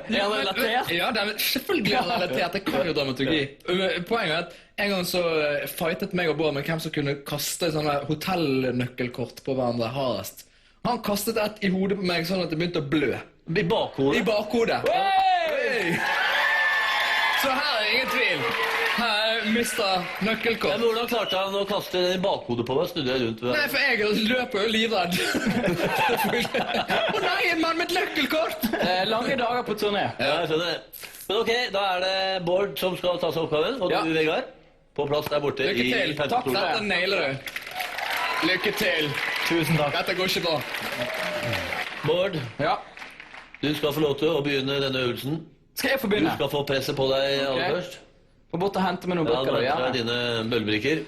den relatert? Ja, den selvfølgelig er relatert. Det kan jo dramaturgi. Poenget at en gang så fightet meg og Bård med hvem som kunne kaste sånne hotellnøkkelkort på hverandre hardest. Han kastet et i hodet på meg sånn at det begynte å blø. I bakhodet? I bakhodet. Hey! Så her ingen tvil. mister Ja, nøkkelkort. men hvordan klarte han å kaste den i bakhodet på meg? Snudde jeg rundt? Nei, for jeg løper jo livredd. Å nei, en mann med et nøkkelkort! Lange dager på turné. Ja, jeg skjønner det. Men ok, da er det Bård som skal ta seg oppgaven, og Ja. du, Vegard, på plass der borte Lykke til. i penselstolen. Dette nailer du. Lykke til. Tusen takk. Dette går ikke bra. Bård, Ja. du skal få lov til å begynne denne øvelsen. Skal jeg få Du begynne? skal få presset på deg aller Ok. først. Få bort og hente meg noen Ja, brikker. nå da, henter jeg gjerne. dine møllbrikker.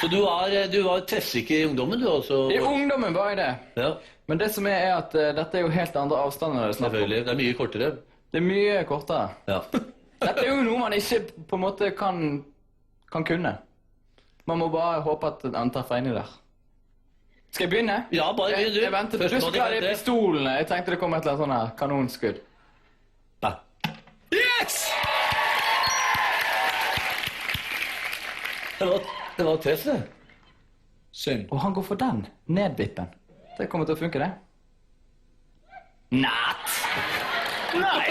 Så du var treffsikker i ungdommen, du også? I Bård? ungdommen var jeg det. Ja, Men det som er at dette er jo helt andre avstander. Det er snakk om. selvfølgelig. Det er mye kortere. Det er mye kortere. Ja. Dette er jo noe man ikke på en måte kan kunne. Man må bare håpe at han tar feil i der. Skal jeg begynne? Ja, bare begynn, du. Jeg ventet. Først Du må de skal ha de vente. pistolene. Jeg tenkte det kom et eller annet sånn her kanonskudd. Nei. Yes! Det var treff, det. Synd. Og han går for den. Nedvippen. Det kommer til å funke, det. Natt! Nei!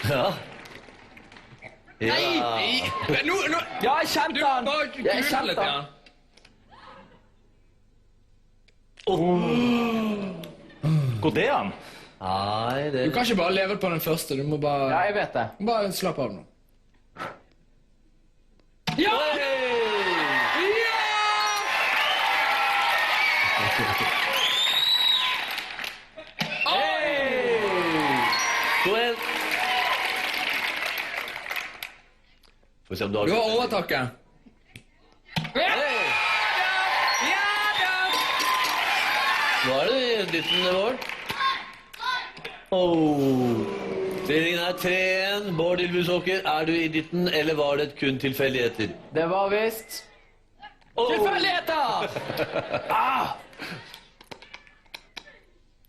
Ja. Ja. Nei! Men nå... Ja, jeg kjente Du han! bare Jeg kule kjente litt, han. ja. Går det an? Nei, det Du kan ikke bare leve på den første, du må Ja, bare... jeg vet det. Bare slapp av nå. Ja! Gå igjen. Får vi se om du har Du har overtaket. Nå er det i dytten, Bård. Oh. Stillingen er 3-1. Bård Ylvisåker, er du i dytten, eller var det kun tilfeldigheter? Det var visst tilfeldigheter!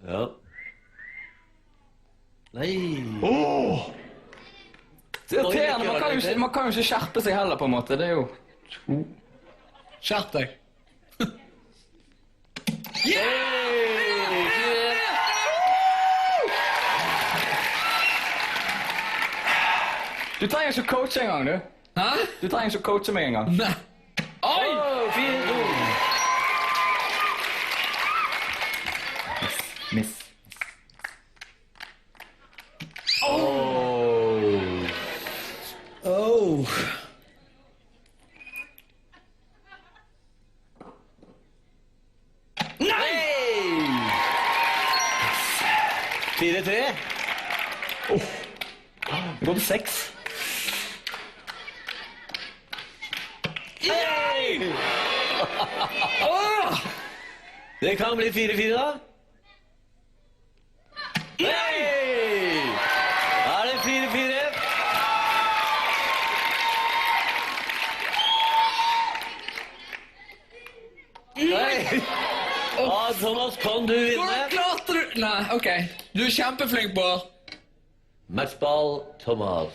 Ja. Nei. Det er irriterende. Man kan jo ikke skjerpe seg heller, på en måte. Det er jo Skjerp deg. Du trenger ikke å coache engang, du. Hæ? Du trenger ikke å coache meg engang. Nei. Oi! Miss. Oh. Nei! 4-3. Det går til 6. Det kan bli 4-4 da. Nei! Da er det 4-4. Nei! Ja, Thomas, kan du vinne? Hvordan klarte du... Nei, ok. Du er kjempeflink, Bård. Matchball Thomas.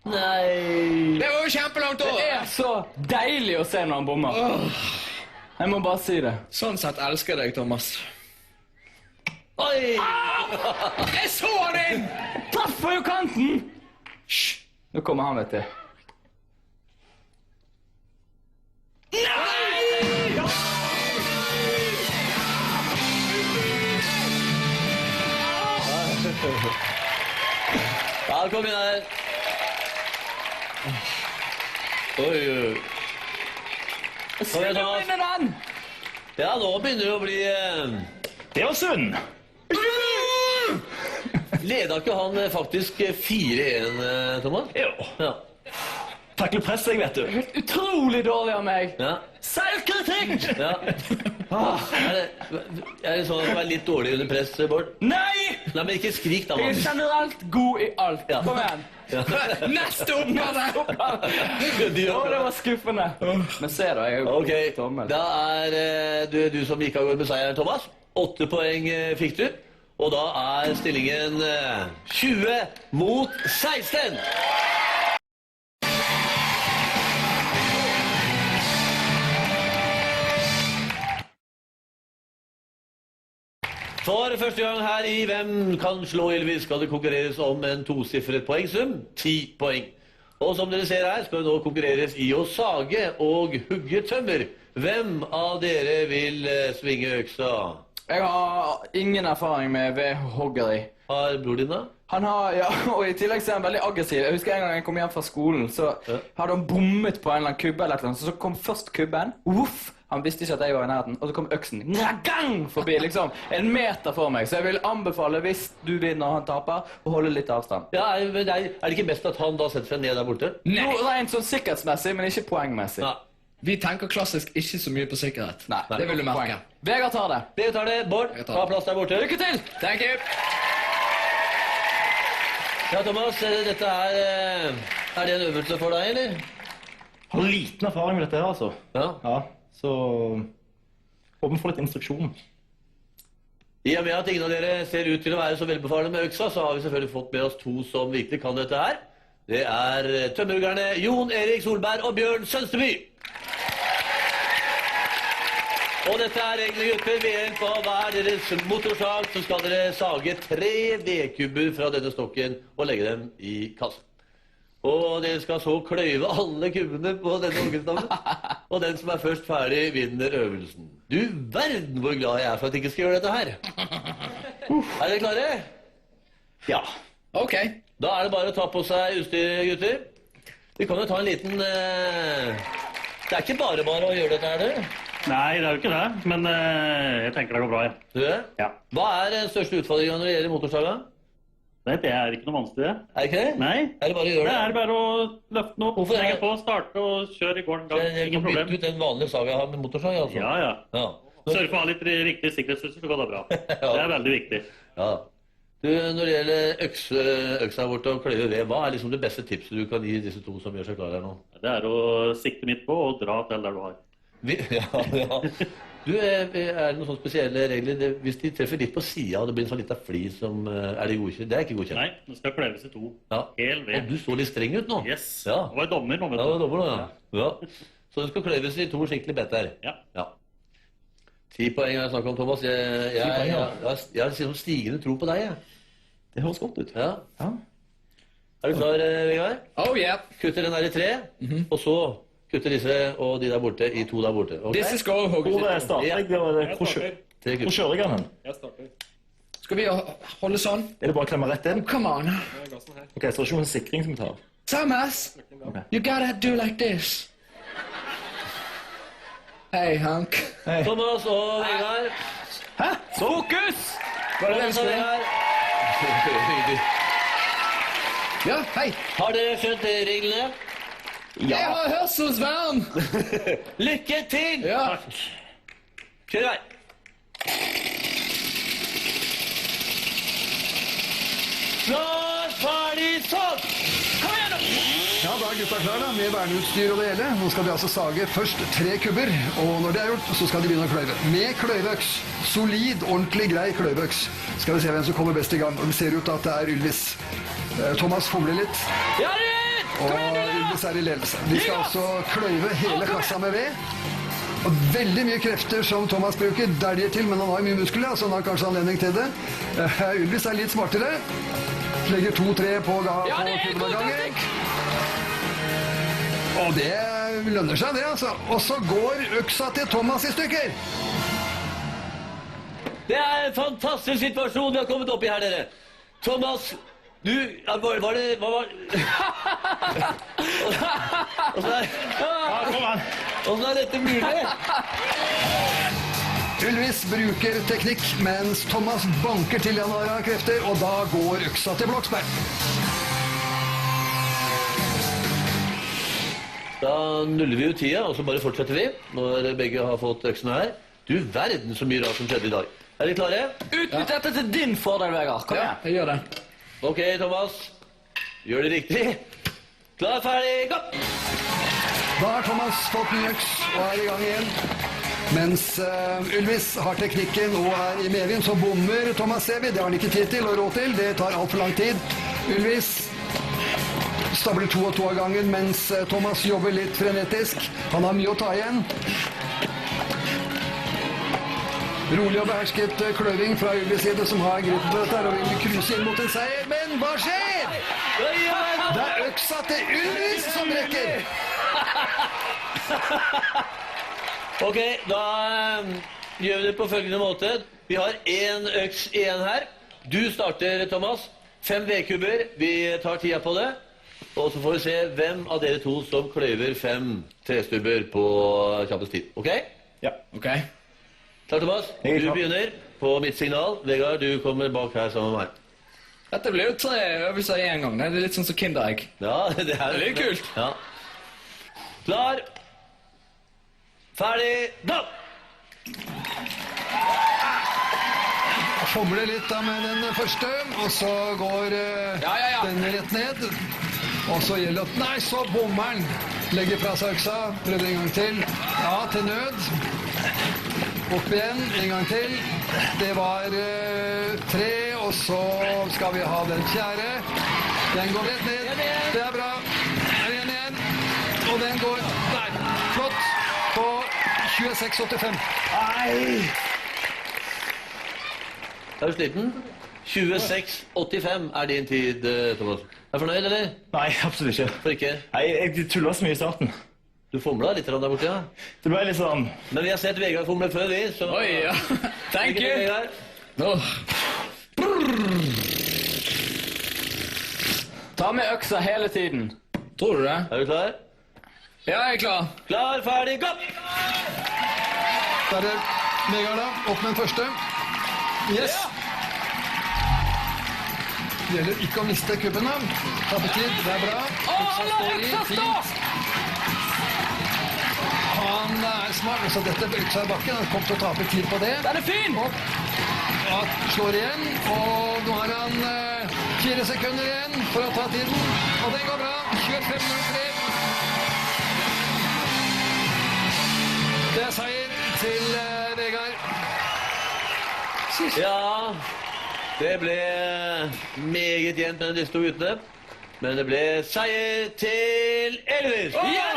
Nei. Det var jo kjempelangt Det over. er så deilig å se når han bommer. Jeg må bare si det. Sånn sett elsker jeg deg, Thomas. Oi! Jeg så han inn! Traff på kanten! Hysj! Nå kommer han, vet du. Ja, kom inn her. Oi, oi. Kom igjen, Thomas. Vinner den! Ja, nå begynner det å bli... Det var synd. Leda ikke han faktisk 4-1, Thomas? Jo. Ja. Takle press, jeg, vet du. Helt utrolig dårlig av meg. Ja. Selvkritikk! Ja. Er det sånn at du er litt dårlig under press, Bård? Nei! Nei, men ikke skrik da, Jeg er mann. generelt god i alt. Ja. Kom igjen. Neste oppgave! Å, det var skuffende. Men se da, jeg er jo Ok, god tommel. da er du som gikk av gårde med seieren, Thomas. 8 poeng fikk du. Og da er stillingen 20 mot 16. For første gang her i Hvem kan slå Ylvis skal det konkurreres om en tosifret poengsum, 10 poeng. Og som dere ser her, skal det nå konkurreres i å sage og hugge tømmer. Hvem av dere vil svinge øksa? Jeg har ingen erfaring med vedhoggeri. Har bror din da? Han har, ja, og i tillegg så er han veldig aggressiv. Jeg husker en gang jeg kom hjem fra skolen, så hadde han bommet på en eller annen kubbe eller noe, så kom først kubben, uff, han visste ikke at jeg var i nærheten, og så kom øksen, gang, forbi, liksom, en meter for meg. Så jeg vil anbefale, hvis du vinner og han taper, å holde litt avstand. Ja, er det ikke best at han da setter seg ned der borte? Nei. Jo, rent sånn sikkerhetsmessig, men ikke poengmessig. Ja. Vi tenker klassisk ikke så mye på sikkerhet. Nei, det vil du merke. Vegard tar det. Vegard tar det. Bård, ta plass der borte. Lykke til! Thank you! Ja, Thomas, dette er det en øvelse for deg, eller? Jeg har liten erfaring med dette her, altså. Ja. Så håper vi får litt instruksjon. I og med at ingen av dere ser ut til å være så velbefarne med øksa, så har vi selvfølgelig fått med oss to som virkelig kan dette her. Det er tømmerhuggerne Jon Erik Solberg og Bjørn Sønsteby. Og dette er reglene, gutter. Ved hjelp av hver deres motorsag så skal dere sage 3 vedkubber fra denne stokken og legge dem i kassen. Og dere skal så kløyve alle kubbene på denne ongelstammen. Og den som er først ferdig, vinner øvelsen. Du verden hvor glad jeg er for at jeg ikke skal gjøre dette her. Er dere klare? Ja. Ok. Da er det bare å ta på seg utstyr, gutter. Vi kan jo ta en liten... Det er ikke bare å gjøre dette her, du. Nei, det er jo ikke det, men jeg tenker det går bra, ja. Du det? Ja. Hva er den største utfordringen når det gjelder motorsaga? Nei, det er ikke noe vanskelig, det. Er det ikke det? Nei. Er det bare å gjøre det? Det er bare å løfte den opp, Hvorfor er legge det? på, starte og kjøre i gården. Jeg Ingen kan bytte problem. ut den vanlige saga jeg har med motorsag, altså. Ja. Ja. Sørg for å ha litt riktig sikkerhetsutstyr, så går det bra. Det er veldig viktig. Ja. Du, når det gjelder øksa bort og kløyve ved, hva er liksom det beste tipset du kan gi disse to som gjør seg klare her nå? Det er å sikte midt på og dra til der du har. Ja. Du, er det noen sånne spesielle regler? Hvis de treffer litt på siden, og det blir en sånn liten fli som er det godkjent? Det er ikke godkjent. Nei, det skal kløyves i 2. Ja. Hel ved. Og du så litt streng ut nå. Yes. Ja. Det var dommer nå, vet du. Ja, det var dommer nå, ja. Så det skal kløyves i 2 skikkelig better. Ja. 10 poeng har jeg snakket om, Thomas. Jeg har liksom stigende tro på deg, jeg. Det høres godt ut. Ja. Er du klar, Vegard? Oh yeah. Kutter den der i 3, og så kutter disse og de der borte i 2 der borte. Okay? This is go, Hågen. Hvor starter jeg? Hvor kjører jeg den? Jeg starter. Skal vi holde sånn? Er det bare å klemme rett inn? Come on. Ok, så det er ikke noen sikring som vi tar. Thomas, you gotta do like this. Hey, Hank. Thomas og Vegard. Hæ? Fokus! Var det Thomas og Vegard. Ja, hei. Har dere skjønt reglene? Jeg har hørselsvern. Lykke til! Ja. Kjør i vei. Klar, ferdig, sånn! Kom igjen da! Ja, da er gutta klar da, med verneutstyr og det hele. Nå skal de altså sage først 3 kubber, og når det er gjort, så skal de begynne å kløyve. Med kløyveøks. Solid, ordentlig grei kløyveøks. Skal vi se hvem som kommer best i gang, og det ser ut at det er Ylvis. Thomas fomler litt. Ja, det! Og Ylvis er i ledelse. De skal altså kløyve hele kassa med ved. Og veldig mye krefter som Thomas bruker dæljer til, men han har mye muskler, så han har kanskje anledning til det. Ylvis er litt smartere. Legger 2-3 på kubben av gangen. Og det lønner seg det, altså. Og så går øksa til Thomas i stykker. Det er en fantastisk situasjon vi har kommet opp i her, dere. Thomas, du, hva var det? Hvordan er dette mulig? Ylvis bruker teknikk, mens Thomas banker til han har krefter, og da går øksa til Bloksberg. Da nuller vi jo tida, og så bare fortsetter vi, når begge har fått øksene her. Du verden så mye rart som skjedde i dag. Er dere klare? Utnytt dette til din fordel, Vegard. Kom igjen. Jeg gjør det. Ok, Thomas. Gjør det riktig. Klar, ferdig, gå! Da har Thomas fått ny øks og er i gang igjen. Mens Ylvis har teknikken og er i medvind, så bommer Thomas Sevi. Det har han ikke tid til og råd til. Det tar alt for lang tid. Ylvis stabler 2 og 2 av gangen, mens Thomas jobber litt frenetisk. Han har mye å ta igjen. Rolig og behersket kløving fra Ylvis side som har grepet på dette her og vil kruse inn mot en seier, men hva skjer? Det er øksa til Ylvis som rekker. Ok, da gjør vi det på følgende måte. Vi har en øks igjen her. Du starter, Thomas. 5 vedkubber. Vi tar tida på det. Og så får vi se hvem av dere to som kløyver 5 trestubber på kjappest tid. Ok? Ja. Ok. Klar, Thomas? Jeg er Du klar. begynner på mitt signal. Vegard, du kommer bak her sammen med meg. Dette blir jo 3 øvelser i en gang. Det er litt sånn som Kinderegg. Ja, det er Det er kult. Ja. Klar. Ferdig. Gå! Fomler litt da med den første, og så går den rett ned. Og så gjelder det at nei, så bommer den. Legger fra seg øksa, prøver en gang til. Ja, til nød. Opp igjen, en gang til. Det var 3, og så skal vi ha den 4. Den går rett ned. Det er bra. Den igjen. Og den går der. Flott. På 26,85. Nei! Er du sliten? 26,85 er din tid, Thomas. Er du fornøyd, eller? Nei, absolutt ikke. For ikke? Nei, jeg tullet så mye i starten. Du fomlet litt der borte, ja. Det ble litt sånn... Men vi har sett Vegard fomle før, vi, så... Oi, ja. Thank Lykke til, you. Vegard. Åh. Ta med øksa hele tiden. Tror du det? Er du klar? Ja, jeg er klar. Klar, ferdig, gå! Der er Vegard da, opp med den første. Yes. Det gjelder ikke å miste kubben da. Tappetid, det er bra. Øksa står i, fint. Han er smart, så dette øksa i bakken. Han kommer til å tape tid på det. Den er fin! Opp. Ja, slår igjen, og nå har han 4 sekunder igjen for å ta tiden. Og den går bra. 25,03. Det er seier til Vegard. Ja, det ble meget jevnt mellom disse to guttene. Men det ble seier til Ylvis. Ja!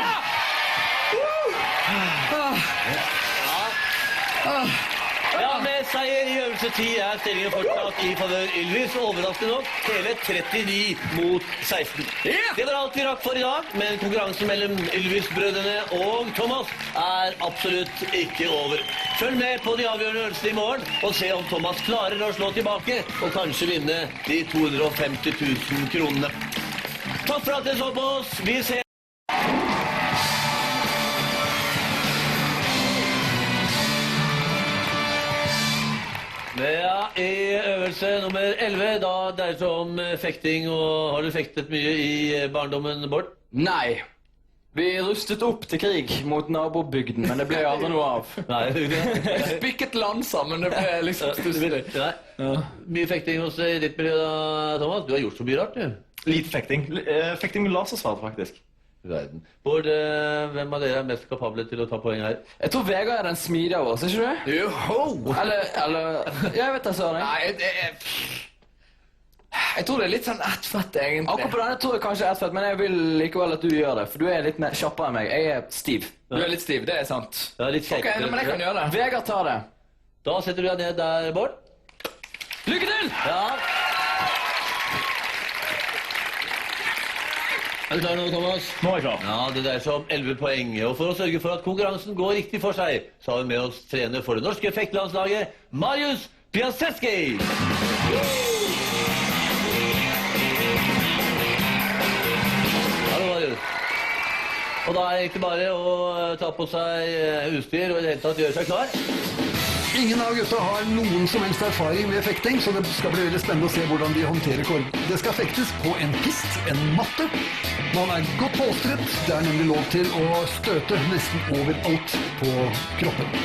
Ja, med seier i øvelse 10 er stillingen fortsatt i favør Ylvis. Overraskende nok hele 39 mot 16. Det var alt vi rakk for i dag, men konkurransen mellom Ylvis-brødrene og Thomas er absolutt ikke over. Følg med på de avgjørende øvelsene i morgen, og se om Thomas klarer å slå tilbake, og kanskje vinne de 250 000 kronene. Takk for at dere så på oss. Vi ser... Ja, i øvelse nummer 11, da dreier det seg om fekting, og har du fektet mye i barndommen, Bård? Nei. Vi rustet opp til krig mot nabobygden, men det ble aldri noe av. Nei, Spikket land sammen, det ble liksom stusselig. Nei. Mye fekting hos i ditt miljø da, Thomas? Du har gjort så mye rart, du. Lite fekting. Fekting med lasersverd, faktisk. Verden. Bård, hvem av dere er mest kapable til å ta poeng her? Jeg tror Vegard er den smidige av oss, ikke du? Joho! Eller... Jeg vet det, Søren. Nei, jeg tror det er litt sånn ettfett, egentlig. Akkurat på denne tror jeg kanskje ett fett, men jeg vil likevel at du gjør det, for du er litt mer kjappere enn meg. Jeg er stiv. Du er litt stiv, det er sant. Ja, litt Ok, men jeg kan gjøre det. Vegard tar det. Da setter du deg ned der, Bård. Lykke til! Ja. Er du klar nå, Thomas? Nå er jeg klar. Ja, det dreier seg om 11 poeng. Og for å sørge for at konkurransen går riktig for seg, så har vi med oss trener for det norske fektlandslaget, Marius Piasecki. Hallo, Marius. Og da er det egentlig bare å ta på seg utstyr og i det hele tatt gjøre seg klar. Ingen av gutta har noen som helst erfaring med fekting, så det skal bli veldig spennende å se hvordan de håndterer korg. Det skal fektes på en pist, en matte. Man er godt polstret. Det er nemlig lov til å støte nesten overalt på kroppen.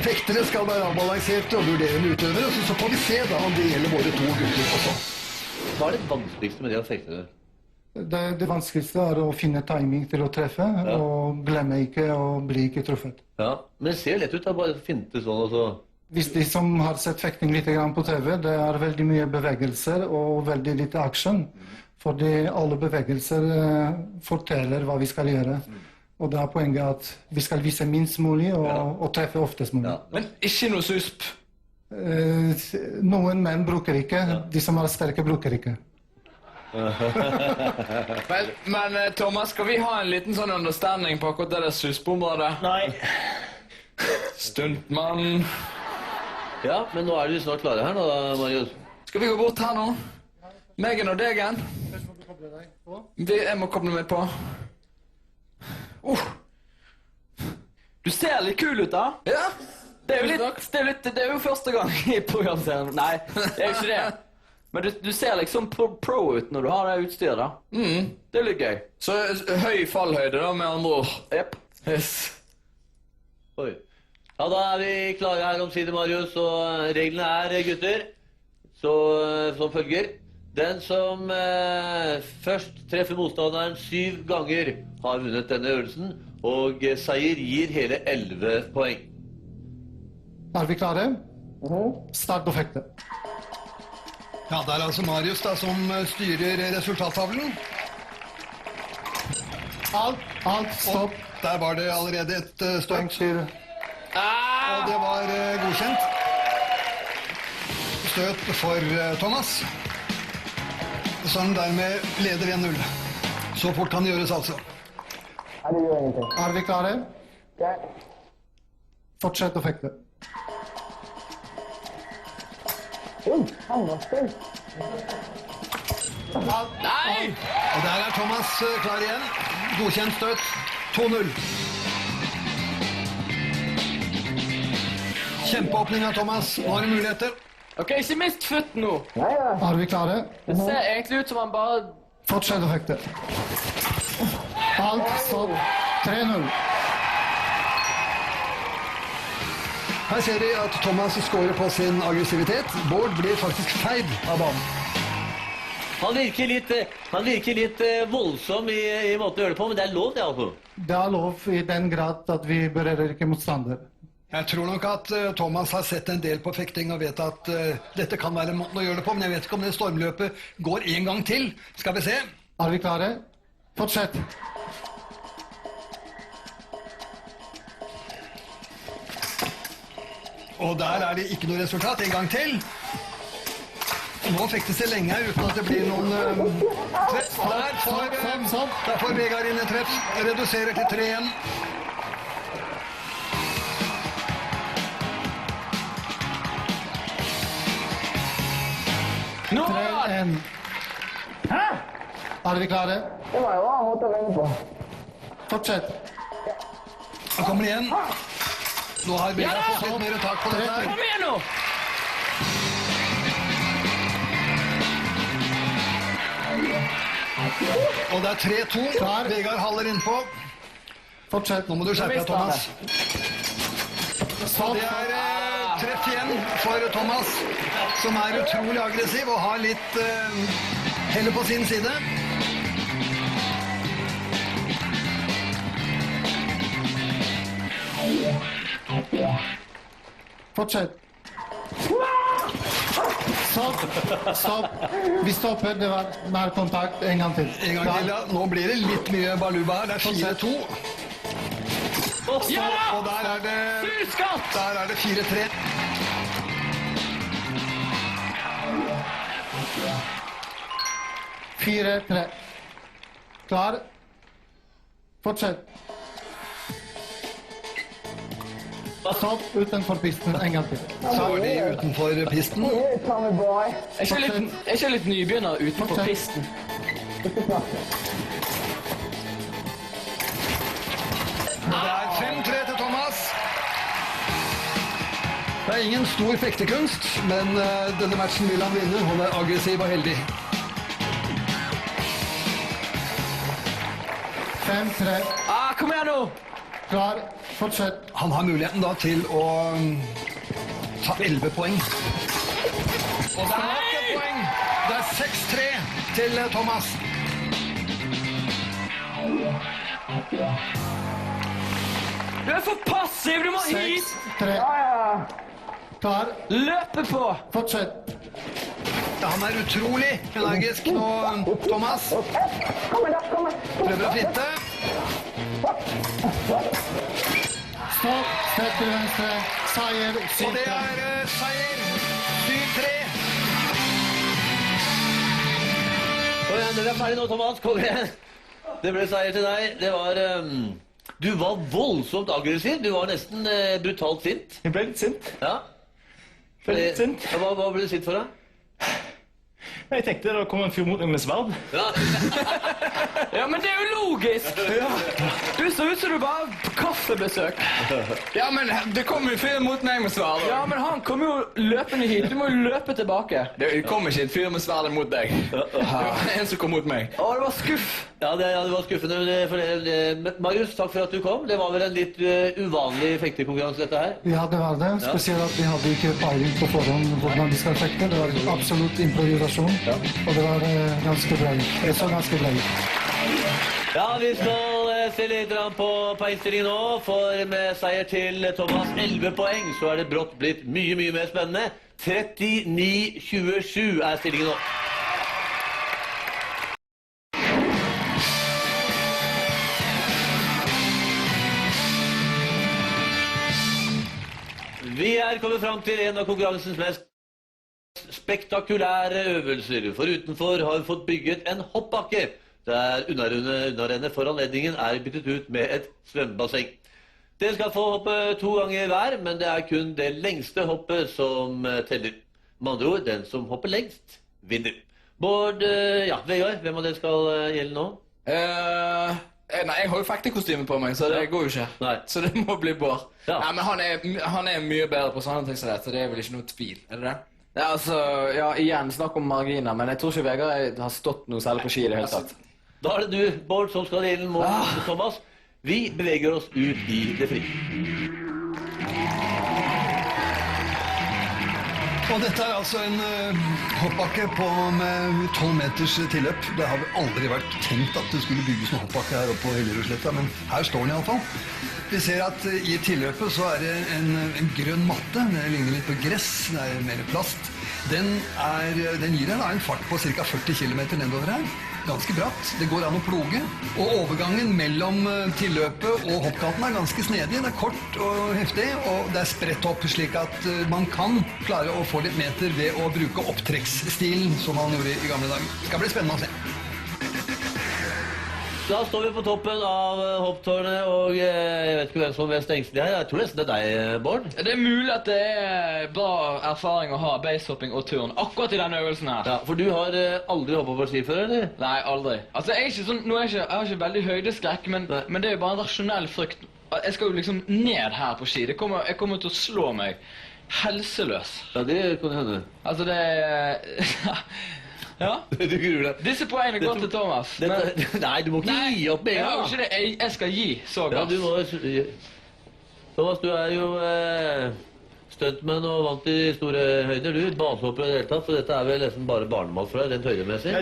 Fektere skal være avbalanserte og vurderende utøvere, så får vi se da om det gjelder våre to gutter også. Hva er det vanskeligste med det å fekte? Det vanskeligste er å finne timing til å treffe, og glemme ikke og bli ikke truffet. Ja, men det ser lett ut da, bare finte sånn og så... Hvis de som har sett fekting litt grann på TV, det er veldig mye bevegelser og veldig lite action. Fordi alle bevegelser forteller hva vi skal gjøre. Og da er poenget at vi skal vise minst mulig og treffe oftest mulig. Men ikke noe susp. Noen menn bruker ikke, de som er sterke bruker ikke. Men Thomas, skal vi ha en liten sånn understanding på akkurat det der susp-området? Nei. Stuntmann. Ja, men nå er du snart klare her nå, Marius. Skal vi gå bort her nå? Megen og degen. Jeg må koble meg på. Du ser litt kul ut, da. Ja. Det er jo første gang i programserien. Nei, det er jo ikke det. Men du ser liksom pro ut når du har det utstyret, da. Det er litt gøy. Så høy fallhøyde, da, med andre ord. Jepp. Yes. Oi. Ja, da er vi klare her omsider, Marius, og reglene er, gutter, som følger. Den som først treffer motstanderen 7 ganger har vunnet denne øvelsen, og seier gir hele 11 poeng. Er vi klare? Start og fekte. Ja, det er altså Marius da, som styrer resultattavlen. Alt, stopp. Der var det allerede et stønt. Og det var godkjent. Støt for Thomas. Så han dermed leder 1-0. Så fort kan det gjøres, altså. Er vi klare? Fortsett å fekte. Nei! Og der er Thomas klar igjen. Godkjent støt. 2-0. Kjempeåpning av Thomas. Nå har du muligheter. Ok, ikke mist foten nå. Er vi klare? Det ser egentlig ut som han bare... Fortsett å fekte. Alt, stopp. 3-0. Her ser vi at Thomas skårer på sin aggressivitet. Bård blir faktisk feid av banen. Han virker litt voldsom i måten å gjøre det på, men det er lov det, altså. Det er lov i den grad at vi berører ikke motstander. Jeg tror nok at Thomas har sett en del på fekting og vet at dette kan være måten å gjøre det på, men jeg vet ikke om det stormløpet går en gang til. Skal vi se. Er vi klare? Fortsett. Og der er det ikke noe resultat. En gang til. Nå fektes det lenge her uten at det blir noen treff. Der får Vegard inn en treff. Reduserer til 3-1. Nå! 3-1. Hæ? Er vi klare? Det var jo en måte å vinne på. Fortsett. Nå kommer det igjen. Nå har vi fått litt mer tak på dette her. Kom igjen nå! Og det er 3-2. Vegard haller innpå. Fortsett. Nå må du skjerpe deg, Thomas. Og det er treff igjen for Thomas, som er utrolig aggressiv og har litt heller på sin side. Fortsett. Stopp. Vi stopper. Det var nær kontakt. En gang til. En gang til, ja. Nå blir det litt mye baluba her. Det er 4-2. Ja! Og der er det 4-3. Klar. Fortsett. Stopp utenfor pisten en gang til. Så var de utenfor pisten. Jeg er ikke litt nybegynner utenfor pisten. Det er 5-3 til Thomas. Det er ingen stor fektekunst, men denne matchen vil han vinne. Han er aggressiv og heldig. 5-3. Kom igjen nå! Klar. Fortsett. Han har muligheten da til å ta 11 poeng. Og det er nok et poeng. Det er 6-3 til Thomas. Du er for passiv, du må hit! 6-3. Klar. Løpe på! Fortsett. Ja, han er utrolig energisk nå, Thomas. Prøver å fitte. Stopp, støtt til venstre, seier, Og det seier. 7-3. Kom igjen, dere ferdig nå, Thomas. Kom igjen. Det ble seier til deg. Det var... du var voldsomt aggressiv. Du var nesten brutalt sint. Jeg ble litt sint. Ja. Litt sint. Hva ble du sint for da? Jeg tenkte det kom en fyr mot meg med sverd. Ja. Ja, men det er jo logisk! Du så ut som du var på kaffebesøk. Ja, men det kom en fyr mot meg med sverd. Ja, men han kom jo løpende hit. Du må jo løpe tilbake. Det kom ikke en fyr med sverd mot deg. Det var en som kom mot meg. Å, det var skuff. Ja, det var skuffende. Marius, takk for at du kom. Det var vel en litt uvanlig fektekonkurranse dette her? Ja, det var det. Spesielt at vi hadde ikke peiling på forhånd hvordan vi skal fekte. Det var absolutt improvisasjon. Ja. Og det var ganske bra. Det så ganske bra ut. Ja, vi skal se litt på innstillingen nå, for med seier til Thomas 11 poeng, så er det brått blitt mye mer spennende. 39-27 er stillingen nå. Vi er kommet fram til en av konkurransens mest spektakulære øvelser, for utenfor har vi fått bygget en hoppbakke, der unnarennet for anledningen er byttet ut med et svømmebasseng. Dere skal få hoppe 2 ganger hver, men det er kun det lengste hoppet som teller. Med andre ord, den som hopper lengst, vinner. Bård, Vegard, hvem av dere skal gjelde nå? Nei, jeg har jo fektekostyme på meg, så det går jo ikke. Nei. Så det må bli Bård. Ja. Nei, men han er mye bedre på sånne ting som det, så det er vel ikke noe tvil, er det det? Ja, altså, igjen, snakk om marginer, men jeg tror ikke Vegard har stått noe særlig på ski i det hele tatt. Da er det du, Bård, som skal gjelde mot Thomas. Vi beveger oss ut i det fri. Og dette er altså en hoppbakke med 12 meters tilløp. Det har vel aldri vært tenkt at det skulle bygges en hoppbakke her oppe på Hellerudsletta, men her står den i alle fall. Vi ser at i tilløpet så er det en grønn matte. Det ligner litt på gress, det er mer plast. Den gir en fart på ca. 40 km nedover her. Ganske bratt. Det går an å ploge. Og overgangen mellom tilløpet og hoppkanten er ganske snedig. Det er kort og heftig, og det er spredt opp slik at man kan klare å få litt meter ved å bruke opptrekksstilen som man gjorde i gamle dager. Det skal bli spennende å se. Da står vi på toppen av hopptårnet, og jeg vet ikke hvem som er mest engstelig her. Jeg tror nesten det er deg, Bård. Det er mulig at det er bra erfaring å ha basehopping og turn akkurat i denne øvelsen her. Ja, for du har aldri hoppet på ski før, eller? Nei, aldri. Altså, jeg har ikke veldig høydeskrekk, men det er jo bare en rasjonell frykt. Jeg skal jo liksom ned her på ski. Jeg kommer til å slå meg helseløs. Ja, det kan hende. Altså, det Ja. Du gruer deg. Disse poengene går til Thomas. Nei, du må ikke gi opp med en gang. Ikke det. Jeg skal gi så gass. Ja, du må... Thomas, du er jo stuntman og vant i store høyder. Du basehopper i det hele tatt, så dette er vel nesten bare barnemat for deg, rent høydemessig. Ja,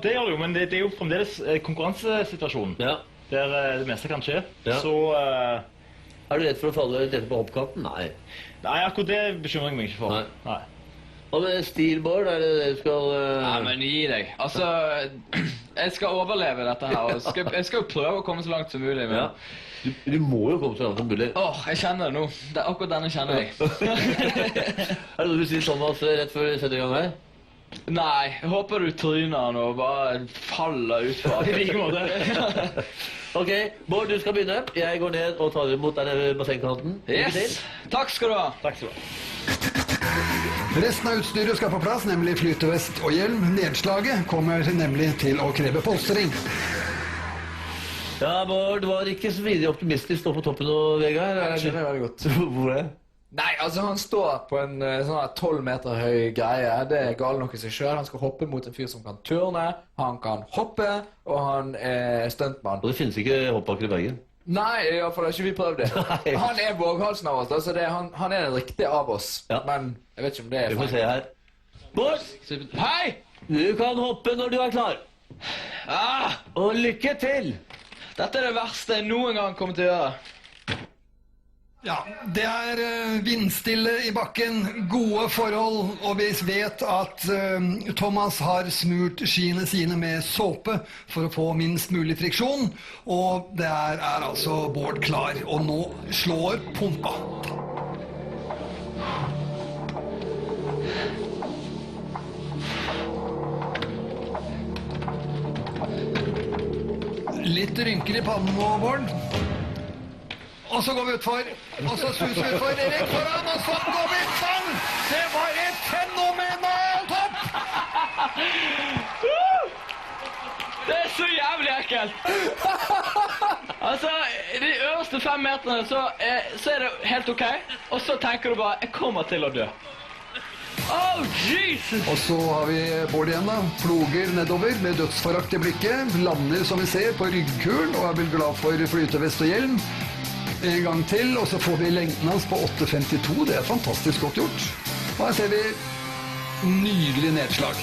det gjør det jo, men det er jo fremdeles konkurransesituasjonen. Ja. Der det meste kan skje. Ja. Så... Er du redd for å falle dette på hoppkanten? Nei. Nei, akkurat det bekymrer jeg meg ikke for. Nei. Og med stilboard, er det det du skal... Nei, men gi deg. Altså, jeg skal overleve dette her, og jeg skal jo prøve å komme så langt som mulig, men... Ja. Du må jo komme så langt som mulig. Jeg kjenner det nå. Det er akkurat denne kjenner jeg. Er det noe du sier, Thomas, rett før vi setter i gang her? Nei, jeg håper du tryner nå og bare faller ut fra. I like måte. Ok, Bård, du skal begynne. Jeg går ned og tar imot denne bassengkanten. Yes! Takk skal du ha. Takk skal du ha. Resten av utstyret skal på plass, nemlig flytevest og hjelm. Nedslaget kommer nemlig til å kreve polstring. Ja, Bård var ikke så videre optimistisk stå på toppen nå, Vegard. Jeg skjønner veldig godt. Hvor er det? Nei, altså han står på en sånn 12 meter høy greie. Det er galt nok i seg selv. Han skal hoppe mot en fyr som kan turne, han kan hoppe, og han er stuntmann. Og det finnes ikke hoppbakker i Bergen. Nei, i hvert fall har ikke vi prøvd det. Han er våghalsen av oss, så han er den riktige av oss. Ja. Men jeg vet ikke om det er Vi får se her. Bård! Hei! Du kan hoppe når du er klar. Og lykke til! Dette er det verste jeg noen gang kommer til å gjøre. Ja, det vindstille i bakken, gode forhold, og vi vet at Thomas har smurt skiene sine med såpe for å få minst mulig friksjon, og det altså Bård klar, og nå slår pumpa. Litt rynker i pannen nå, Bård. Og så går vi utfor, og så suser vi utfor, rett foran, og så går vi bang! Det var et fenomenalt hopp! Det så jævlig ekkelt! Altså, de øverste 5 meterne så det helt ok, og så tenker du bare, jeg kommer til å dø. Oh, Jesus! Og så har vi Bård igjen da, ploger nedover med dødsforakt i blikket, lander som vi ser på ryggkulen, og vel glad for flytevest og hjelm. En gang til, og så får vi lengden hans på 8,52. Det fantastisk godt gjort. Og her ser vi nydelig nedslag.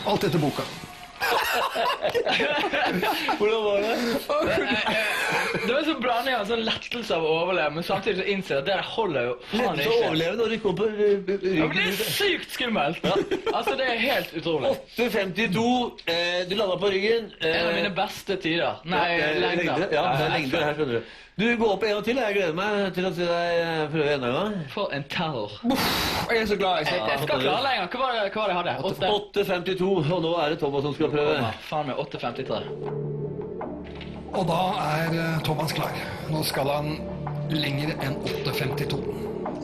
Alt etter boka. Hvordan var det? Det var så blanding av sånn lettelse av å overleve, men samtidig så innser jeg at det holder jo faen Lett å overleve når du kommer på ryggen. Ja, men det sykt skummelt. Altså, det helt utrolig. 8,52. Du landet på ryggen. En av mine beste tider. Nei, lengder. Ja, det lengder her, skjønner du. Du går opp en gang til. Jeg gleder meg til å se deg prøve enda en gang. For en terror. Jeg så glad jeg Jeg skal klare lenger. Hva var det jeg hadde? 8,52, og nå det Thomas som skal prøve. Faen med 8,53. Og da Thomas klar. Nå skal han lenger enn 8,52.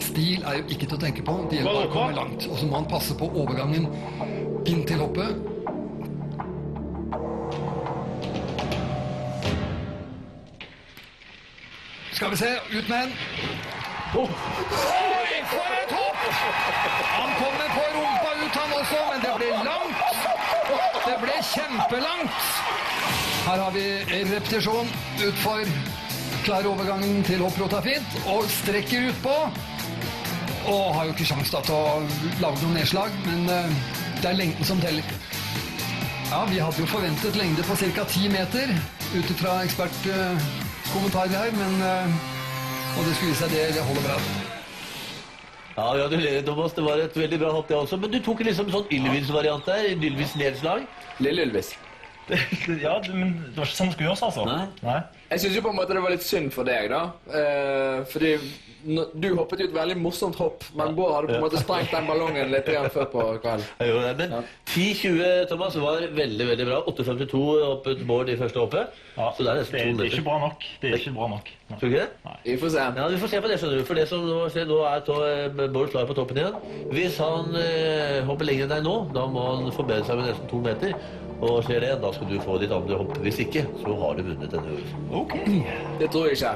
Stil jo ikke til å tenke på. Det gjelder bare å komme langt. Og så må han passe på overgangen inn til hoppet. Skal vi se, ut med en. Oi, for et hopp! Han kommer på rumpa ut han også, men det ble langt. Det ble kjempelangt. Her har vi en repetisjon utfor. Klarer overgangen til hopprota fint, og strekker ut på. Og har jo ikke sjans da til å lage noen nedslag, men det lengden som teller. Ja, vi hadde jo forventet lengde på ca. 10 meter, ut fra ekspertkommentarer her, men og det skulle vise seg det holder bra. Ja, gratulerer, Thomas. Det var et veldig bra hopp det også. Men du tok liksom en sånn Ylvis-variant der, Ylvis-nedslag. Lille Ylvis. Ja, men det var ikke sånn det skulle gjøres, altså. Nei. Jeg synes jo på en måte det var litt synd for deg da, fordi du hoppet jo et veldig morsomt hopp, men Bård hadde på en måte sprengt den ballongen litt før på kvelden. Jeg gjorde det, men 10,20, Thomas, var veldig, veldig bra. 8,52 hoppet Bård i første hoppet. Ja, så det nesten 2 meter. Det er ikke bra nok. Det er ikke bra nok. Tror du ikke det? Nei. Vi får se. Ja, vi får se på det, skjønner du. For det som nå skjer, nå Bård klar på toppen igjen. Hvis han hopper lenger enn deg nå, da må han forbedre seg med nesten 2 meter. Og skjer det, da skal du få ditt andre hopp. Hvis ikke, så har du vunnet denne øvelsen. Ok. Det tror jeg ikke.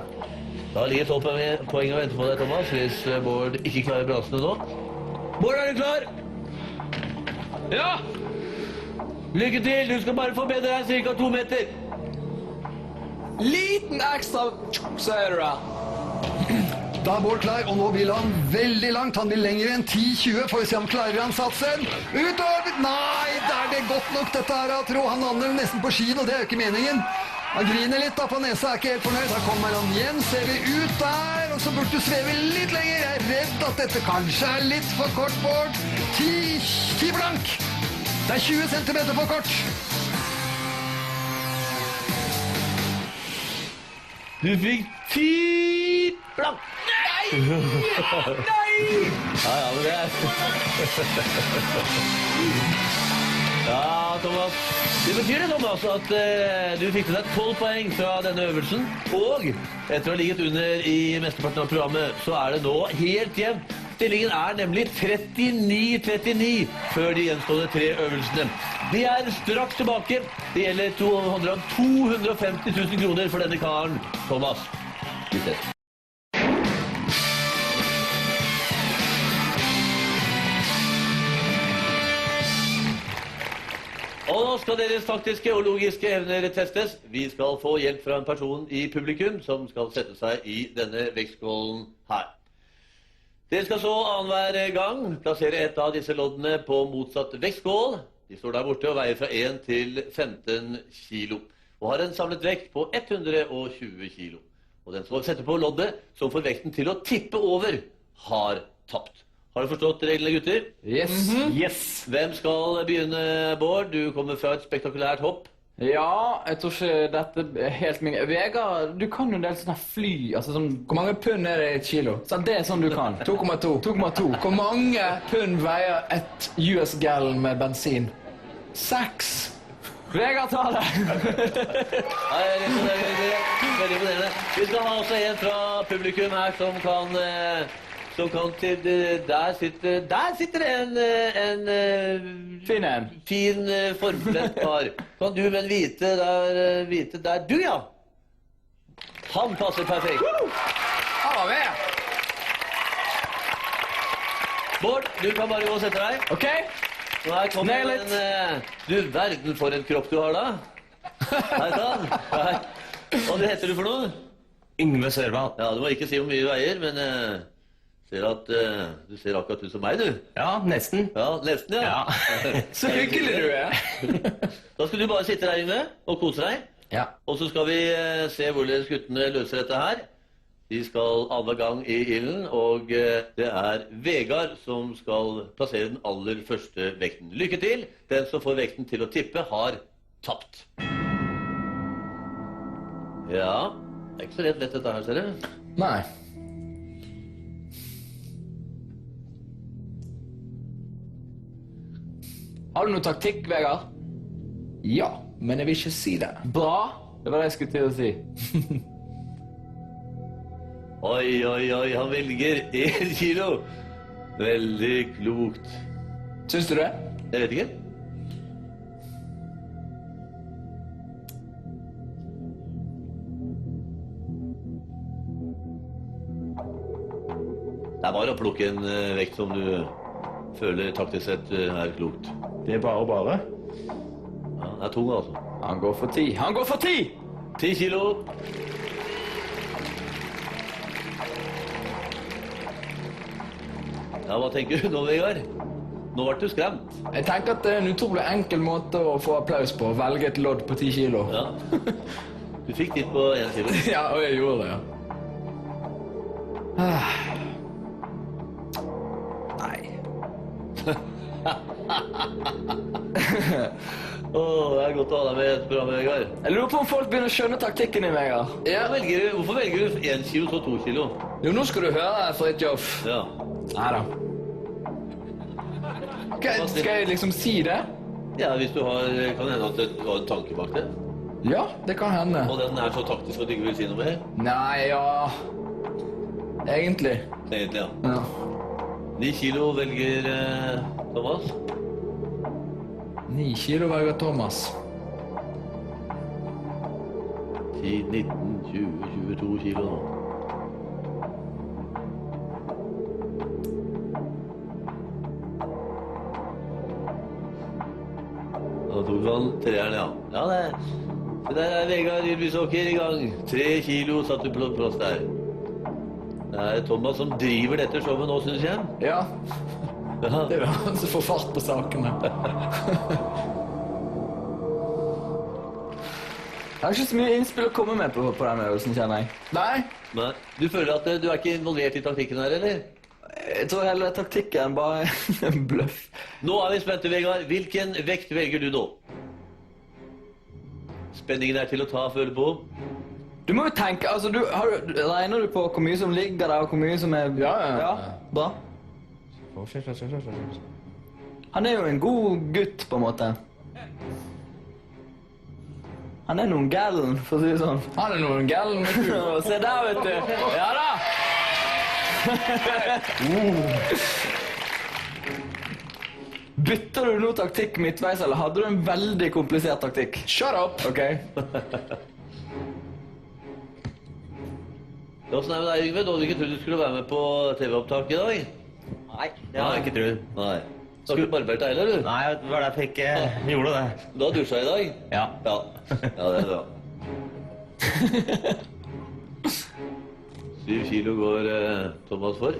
Da ligger 12 poeng å vente på deg, Thomas, hvis Bård ikke klarer brasene nå. Bård, du klar? Ja! Lykke til, du skal bare forbedre deg ca. 2 meter. Liten ekstra, så du der. Da Bård klar, og nå vil han veldig langt. Han vil lenger enn 10,20. Får vi se om klarer han satsen. Utover! Nei, det godt nok dette her, jeg tror. Han lander nesten på skien, og det jo ikke meningen. Han griner litt da på nesa, ikke helt fornøyd. Her kommer han igjen, ser vi ut der, og så burde du sveve litt lenger. Jeg redd at dette kanskje litt for kort, Bård. 10 blank. Det 20 centimeter for kort. Du fikk 10 blank. Nei! Nei! Ja, men det Ja, Thomas. Det betyr det, Thomas, at du fikk til deg 12 poeng fra denne øvelsen. Og etter å ha ligget under i mesteparten av programmet, så det nå helt jevnt. Stillingen nemlig 39-39 før de gjenstående 3 øvelsene. De straks tilbake. Det gjelder 250 000 kroner for denne karen, Thomas. Vi ses. Og nå skal deres taktiske og logiske evner testes. Vi skal få hjelp fra en person i publikum som skal sette seg i denne vektskålen her. Dere skal så annenhver gang plassere et av disse loddene på motsatt vektskål. De står der borte og veier fra 1 til 15 kilo. Og har en samlet vekt på 120 kilo. Og den som setter på loddet, som får vekten til å tippe over, har tapt. Har du forstått reglene, gutter? Yes. Yes. Hvem skal begynne, Bård? Du kommer fra et spektakulært hopp. Ja, jeg tror ikke dette er helt min... Vegard, du kan jo en del sånne fly, altså sånn... Hvor mange pund er det i et kilo? Så det er sånn du kan. 2,2. 2,2. Hvor mange pund veier et US-gallon med bensin? 6. Vegard tar det! Ja, veldig imponerende. Vi skal ha også en fra publikum her som kan til... Der sitter en Fin en. fin formflett kar. Kan du vel vite der? Du, ja! Han passer perfekt. Han var med! Bård, du kan bare gå og sette deg. Ok? Og her kommer Nail it. Du, verden for en kropp du har da. Hei sann. Hei. Hva heter du for noe? Yngve Sørvald. Ja, du må ikke si hvor mye du veier, men ser at du ser akkurat ut som meg, du. Ja, nesten. Ja, nesten, ja. Så hyggelig du er. Da skal du bare sitte der inne og kose deg. Ja. Og så skal vi se hvorledes guttene løser dette her. De skal alle gang i ilden, og det er Vegard som skal plassere den aller første vekten. Lykke til! Den som får vekten til å tippe, har tapt. Ja, det er ikke så lett dette her, ser du. Nei. Har du noe taktikk, Vegard? Ja, men jeg vil ikke si det. Bra. Det var det jeg skulle til å si. Oi, oi, oi, han velger 1 kilo. Veldig klokt. Syns du det? Jeg vet ikke. Det er bare å plukke en vekt som du føler taktisk sett er klokt. Det er bare. Ja, det er tung, altså. Han går for 10. Han går for 10! 10 kilo. Ja, hva tenker du nå, Vegard? Nå ble du skremt. Jeg tenker at det er en utrolig enkel måte å få applaus på. Velge et lodd på 10 kilo. Ja. Du fikk ditt på 1 kilo. Ja, og jeg gjorde det, ja. Nei. Åh, det er godt å ha deg med i et program, Vegard. Jeg lurer på om folk begynner å skjønne taktikken din, Vegard. Ja. Hvorfor velger du 1 kilo, så 2 kilo? Jo, nå skal du høre, Fridtjof. Ja. Neida. Skal jeg liksom si det? Ja, hvis du har, kan det hende at du har en tanke bak det. Ja, det kan hende. Og den er så taktisk at du ikke vil si noe mer. Nei, ja. Egentlig. Egentlig, ja. Ja. 9 kilo velger Thomas. 9 kilo velger Thomas. 10, 19, 20, 22 kilo nå. Da tok han treeren, ja. Ja, det der er Vegard Ylvisåker i gang. 3 kilo satt du på plass der. Det er Thomas som driver dette showet nå, synes jeg. Ja. Ja. Det er jo han som får fart på sakene. Jeg har ikke så mye innspill å komme med på denne øvelsen, kjenner jeg. Nei. Nei. Du føler at du er ikke involvert i taktikken her, eller? Jeg tror hele taktikken bare en bløff. Nå er vi spente, Vegard. Hvilken vekt velger du nå? Spenningen er til å ta og føle på. Du må jo tenke, altså regner du på hvor mye som ligger der, og hvor mye som er... Ja. Bra. Han er jo en god gutt, på en måte. Han er noen galen, for å si det sånn. Han er noen galen. Se der, vet du. Ja da! Bytter du noe taktikk midtveis, eller hadde du en veldig komplisert taktikk? Shut up! Ok. Hvordan er det med deg, Yngve? Du hadde ikke trodd du skulle være med på TV-opptak i dag? Nei, det har jeg ikke trodd. Nei. Skal du barbert deg, eller? Nei, det var derfor jeg ikke gjorde det. Du har dusja i dag? Ja. Ja, ja det er bra. 7 kilo går Thomas for.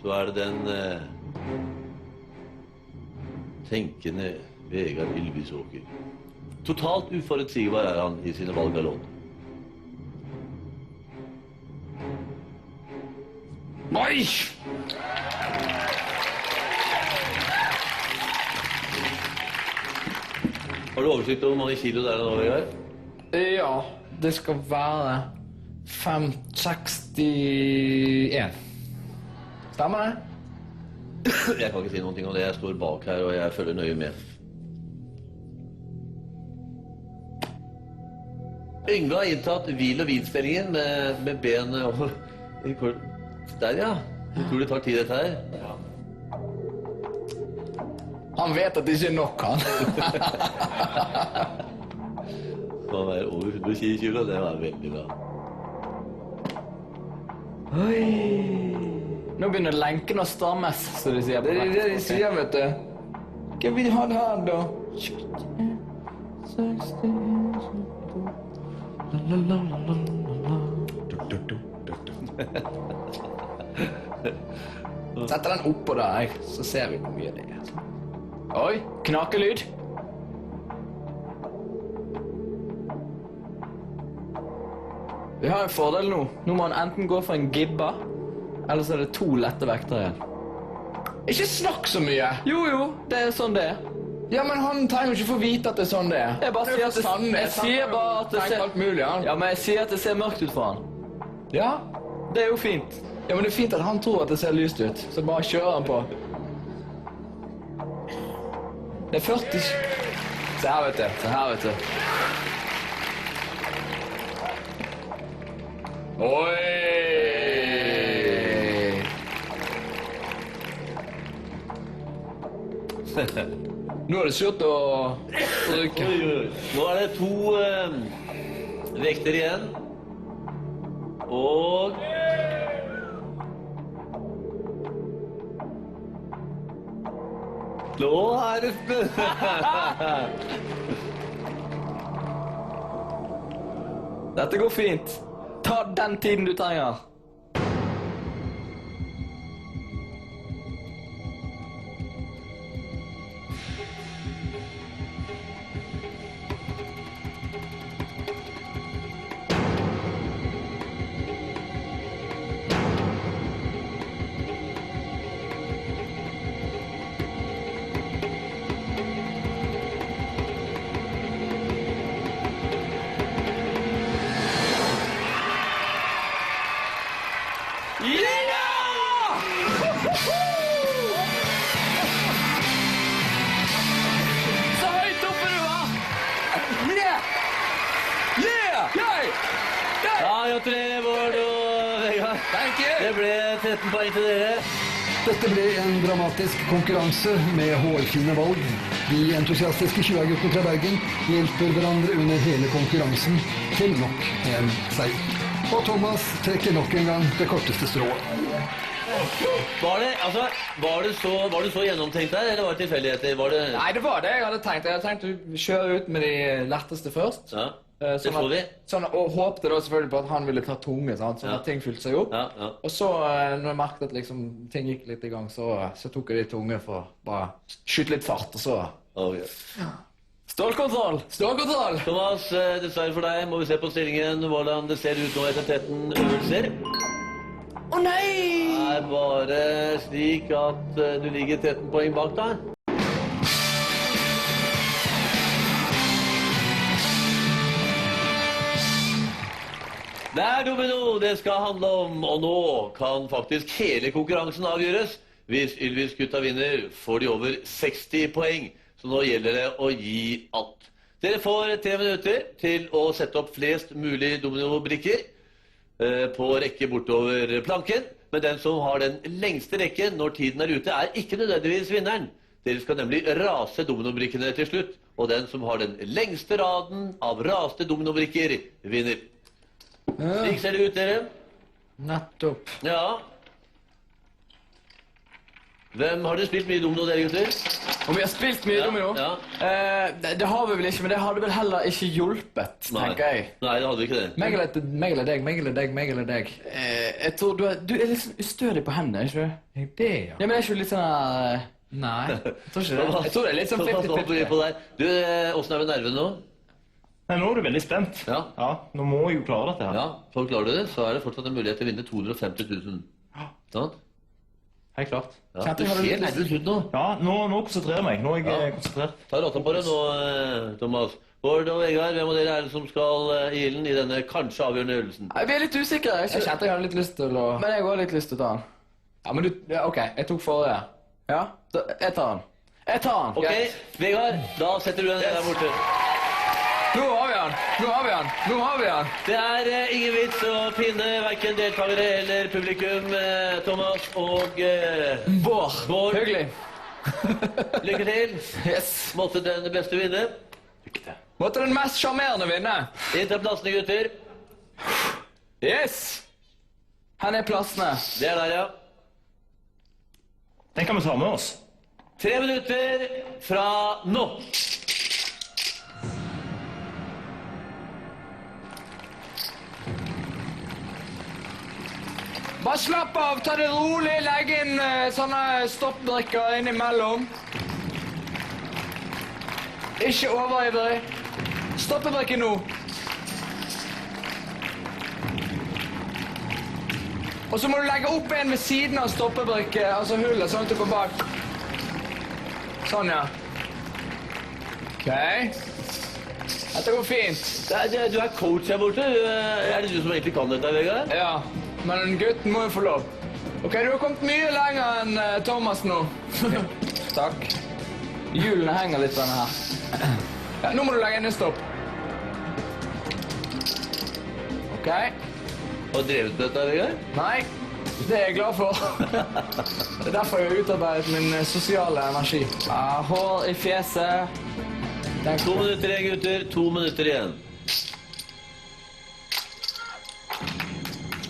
Så er det den tenkende Vegard Ylvisåker. Totalt uforutsigbar er han i sine valg av lån. Oi! Har du oversikt over hvor mange kilo det er nå, Vegard? Ja, det skal være 561. Stemmer det? Jeg kan ikke si noen ting om det. Jeg står bak her, og jeg følger nøye med. Yngve har inntatt hvil- og hvilstillingen med benet over der, ja. Jeg tror det tar tid, dette her. Han vet at det ikke er nok, han. Det må være over 120 kilo, det var veldig bra. Oi. Nå begynner lenken å strammes, så de sier. Det er det de sier, vet du. Hva vil du ha det her, da? Setter den oppå der, så ser vi hvor mye det er. Oi, knakelyd. Vi har en fordel nå. Nå må han enten gå for en gibba, eller så er det 2 lette vekter igjen. Ikke snakk så mye! Jo, det er sånn det er. Ja, men han trenger jo ikke få vite at det er sånn det er. Jeg bare sier at det, jeg sier bare at det ser alt mulig, han. Ja, men jeg sier at det ser mørkt ut for han. Ja? Det er jo fint. Ja, men det er fint at han tror at det ser lyst ut, så bare kjører han på. Det er 40... Se her, vet du. Se her, vet du. Oi! Nå er det slutt å bruke. Nå er det 2 vekter igjen. Og... Nå er det Dette går fint. Ta den tiden du trenger. Så høyt oppe du var! Ja, gratulerer, Bård og Vegard. Det ble 13 poeng til dere. Dette ble en dramatisk konkurranse med hårfine valg. De entusiastiske 20-guttene fra Bergen hjelper hverandre under hele konkurransen til nok en seier. Og Thomas trekker nok en gang det korteste strået. Var det så gjennomtenkt der, eller var det tilfeldigheter? Nei, det var det jeg hadde tenkt. Jeg hadde tenkt å kjøre ut med de letteste først. Ja, det får vi. Og håpte da selvfølgelig på at han ville ta tunge, sånn at ting fylte seg opp. Ja. Og så, når jeg merket at liksom, ting gikk litt i gang, så tok jeg de tunge for å bare skyte litt fart, og så... Okay. Stålkontroll! Stålkontroll! Thomas, dessverre for deg, må vi se på stillingen, hvordan det ser ut nå etter 13 øvelser. Å nei! Det er bare slik at du ligger 13 poeng bak da. Det er domino det skal handle om, og nå kan faktisk hele konkurransen avgjøres. Hvis Ylvis gutta vinner, får de over 60 poeng, så nå gjelder det å gi alt. Dere får 3 minutter til å sette opp flest mulig dominobrikker på rekke bortover planken, men den som har den lengste rekken når tiden er ute, er ikke nødvendigvis vinneren. Dere skal nemlig rase dominobrikkene til slutt, og den som har den lengste raden av raste dominobrikker vinner. Slik ser det ut, dere. Nettopp. Ja. Hvem har dere spilt mye domino, dere gutter? Og vi har spilt mye domino. Ja. Det har vi vel ikke, men det hadde vel heller ikke hjulpet, tenker jeg. Nei, det hadde vi ikke det. Meg eller deg. Jeg tror du er litt sånn ustødig på hendene, ikke du? Det, ja. Ja, men det er ikke litt sånn her... Nei, jeg tror ikke det. Jeg tror det er litt sånn Thomas, hopper vi 50-50. på der. Du, hvordan er vi nerven nå? Nei, nå er du veldig spent. Ja. Nå må jeg jo klare dette her. Ja, så klarer du det, så er det fortsatt en mulighet til å vinne 250 000. Sant? Helt klart. Ja, du ser nervøs ut nå. Ja, nå konsentrerer jeg meg. Nå er jeg konsentrert. Ta rotta på det nå, Thomas. Bård og Vegard, hvem av dere er det som skal i ilden i denne kanskje avgjørende øvelsen? Nei, vi er litt usikre. Jeg kjente jeg hadde litt lyst til å... Men jeg har også litt lyst til å ta den. Ja, men du... Ok, jeg tok forrige. Ja, jeg tar den. Ok, Vegard, da setter du den der borte. Nå har vi han. Det er ingen vits å pinne hverken deltakere eller publikum, Thomas og Bård. Hyggelig. Lykke til. Yes. Måtte den beste vinne. Måtte den mest charmerende vinne. Inntil plassene, gutter. Yes. Her er plassene. Det er der, ja. Den kan vi ta med oss. 3 minutter fra nå. Bare slapp av, ta det rolig, legg inn sånne stoppbrikker innimellom. Ikke overivrig. Stoppebrikker nå. Og så må du legge opp en ved siden av stoppebrikke, altså hullet, sånn at du går bak. Sånn, ja. Ok. Dette går fint. Du er coach her borte. Er det du som egentlig kan dette, Vegard? Ja. Men gutten må jo få lov. Ok, du har kommet mye lenger enn Thomas nå. Takk. Hjulene henger litt denne her. Ja, nå må du legge inn en stopp. Ok. Har du drevet med dette, Vegard? Nei, det er jeg glad for. Det er derfor jeg har utarbeidet min sosiale energi. Ja, hår i fjeset. 2 minutter igjen, gutter. 2 minutter igjen.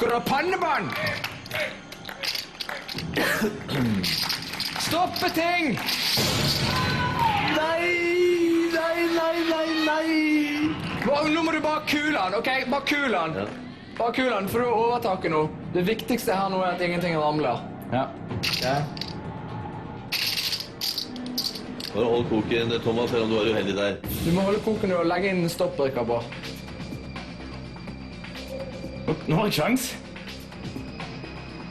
Skal du ha pannebånd? Stoppe ting! Nei! Nå må du bare kule han, ok? Bare kule han. Ja. Bare kule han, for du har overtaket nå. Det viktigste her nå er at ingenting ramler. Ja. Okay. Bare hold koken, Thomas, selv om du er uheldig der. Du må holde koken og legge inn stoppbrikker på. Nå har jeg sjans.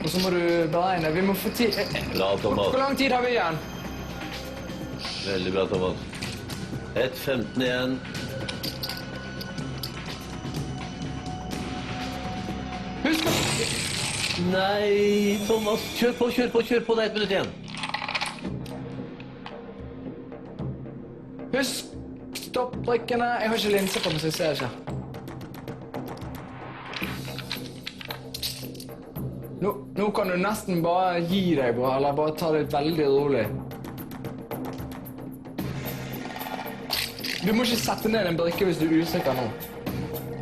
Og så må du beregne. Vi må få tid. Bra, Thomas. Hvor lang tid har vi igjen? Veldig bra, Thomas. 1:15 igjen. Husk å... Nei, Thomas. Kjør på. Det er 1 minutt igjen. Husk stoppbrikkene. Jeg har ikke linse på meg, så jeg ser ikke. Nå kan du nesten bare gi deg, bro, eller bare ta det veldig rolig. Du må ikke sette ned en brikke hvis du er usikker nå.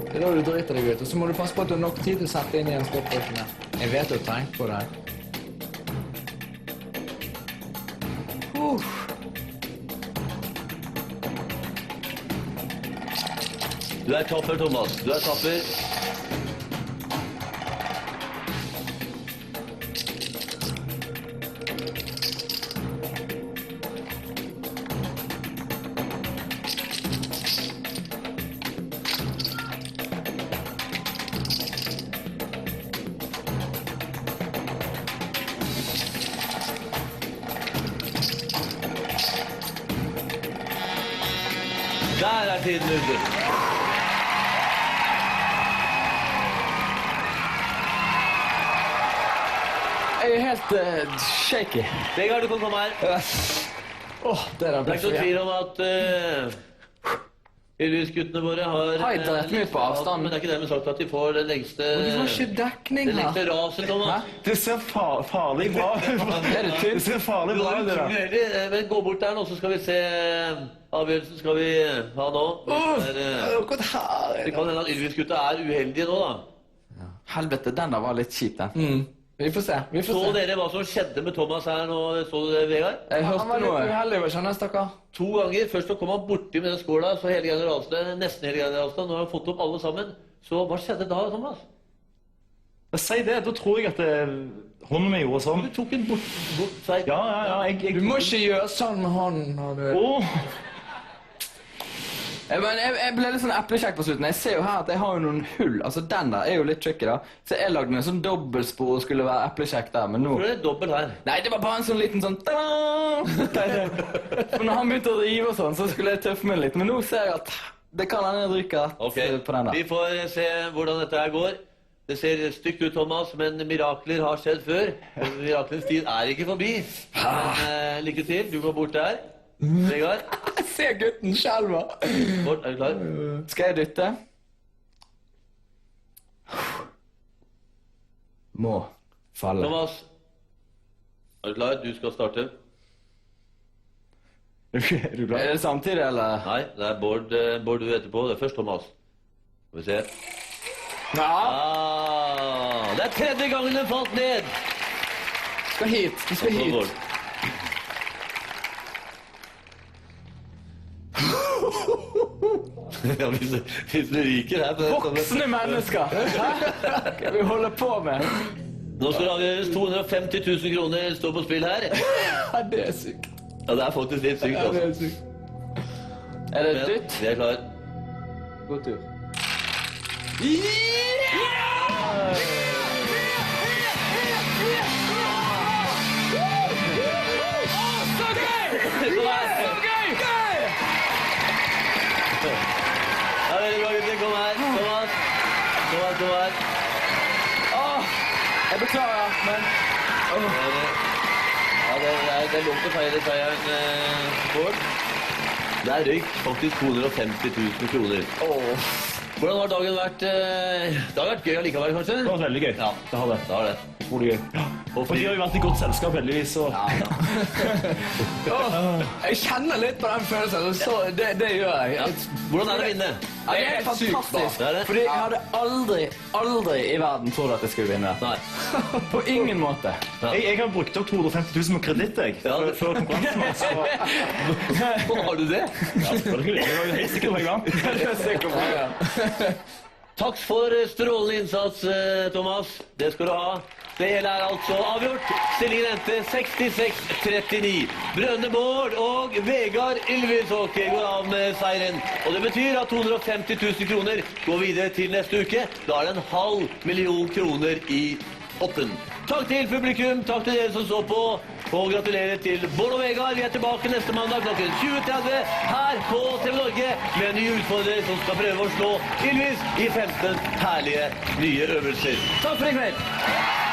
Det er da du driter deg ut, og så må du passe på at du har nok tid til å sette inn i en stoppbrikkene. Jeg vet du har tenkt på det. Du er tapper, Thomas. Du er tapper. Der er tiden ute. Jeg er helt shaky. Vegard, du kan komme her. Det der Det ble er ikke for noe jævlig. tvil om at Ylvis-guttene våre har... Har drept mye på avstand. Men det er ikke dermed sagt at de får det lengste... Du får ikke dekning Det her. lengste raset, Thomas. Det ser farlig bra ut. Er det tynt? Det ser farlig Du bra har ut, det der. utrolig heldig. Men gå bort der nå, så skal vi se avgjørelsen skal vi ha nå. Det kan hende at Ylvis-gutta er uheldige nå, da. Helvete, den der var litt kjip, den. Vi får se. Så dere hva som skjedde med Thomas her nå? Så du det, Vegard? Jeg Han hørte var litt noe. uheldig, var ikke han, stakkar? 2 ganger. Først så kom han borti med den skåla, så hele generalstad, nesten hele generalstad. Nå har han fått opp alle sammen. Så hva skjedde da, Thomas? Si det, da tror jeg at hånden min gjorde sånn. Du tok en bort feil. Ja, Du må ikke gjøre sånn med hånden. Men jeg ble litt sånn eplekjekk på slutten. Jeg ser jo her at jeg har jo noen hull. Altså, den der er jo litt tricky, da. Så jeg lagde en sånn dobbeltspor og skulle være eplekjekk der, men nå... Hvor er det dobbelt her? Nei, det var bare en sånn liten sånn... For når han begynte å rive og sånn, så skulle jeg tøffe meg litt. Men nå ser jeg at det kan hende ryke Ok, på den der. vi får se hvordan dette her går. Det ser stygt ut, Thomas, men mirakler har skjedd før. Og miraklens tid er ikke forbi. Men lykke til, du går bort der. Vegard, Se gutten skjelva. bort, er du klar? Skal jeg dytte? Må falle. Thomas, er du klar? Du skal starte. Er du glad? Er det samtidig, eller? Nei, det er Bård du etterpå. Det er først Thomas. Skal vi se. Ja. Det er 3. gangen den falt ned. Skal hit. Du skal hit. Bård. Ja, hvis du ryker her Voksne mennesker! Hva skal vi holde på med? Nå skal det avgjøres 250 000 kroner står på spill her. Ja, det er sykt. Ja, det er faktisk litt sykt, Ja, det altså. er sykt. Er det Men dytt? vi er klar. God tur. Ja, veldig bra, gutter. Kom her. Thomas. Kom her. Jeg beklager, men... Ja, det er lov til å feire seieren, Bård. Det er røykt faktisk 250 000 kroner. Hvordan har dagen vært? Det har vært gøy allikevel, kanskje? Det var veldig gøy. Ja, Det har det. det har det. Utrolig gøy. Og de har jo vært i godt selskap, heldigvis. Og... Jeg kjenner litt på den følelsen, så det gjør jeg. Hvordan er det å vinne? Ja, det er fantastisk. Det er det. Fordi jeg hadde aldri i verden trodd at jeg skulle vinne. Nei. På ingen måte. Jeg har brukt opp 250 000 med kreditt, jeg. Ja. Før konkurransen. Har du det? Ja, selvfølgelig. Jeg var jo helt sikker på en gang. Det er sikkert bra, ja. Takk for strålende innsats, Thomas. Det skal du ha. Det hele er altså avgjort. Stillingen endte 66-39. Brønne Bård og Vegard Ylvisåker går av med seieren. Og det betyr at 250 000 kroner går videre til neste uke. Da er det 500 000 kroner i potten. Takk til publikum, takk til dere som så på. Og gratulerer til Bård og Vegard. Vi er tilbake neste mandag klokken 20:30 her på TV Norge med en ny utfordrer som skal prøve å slå Ylvis i 15 herlige nye øvelser. Takk for i kveld.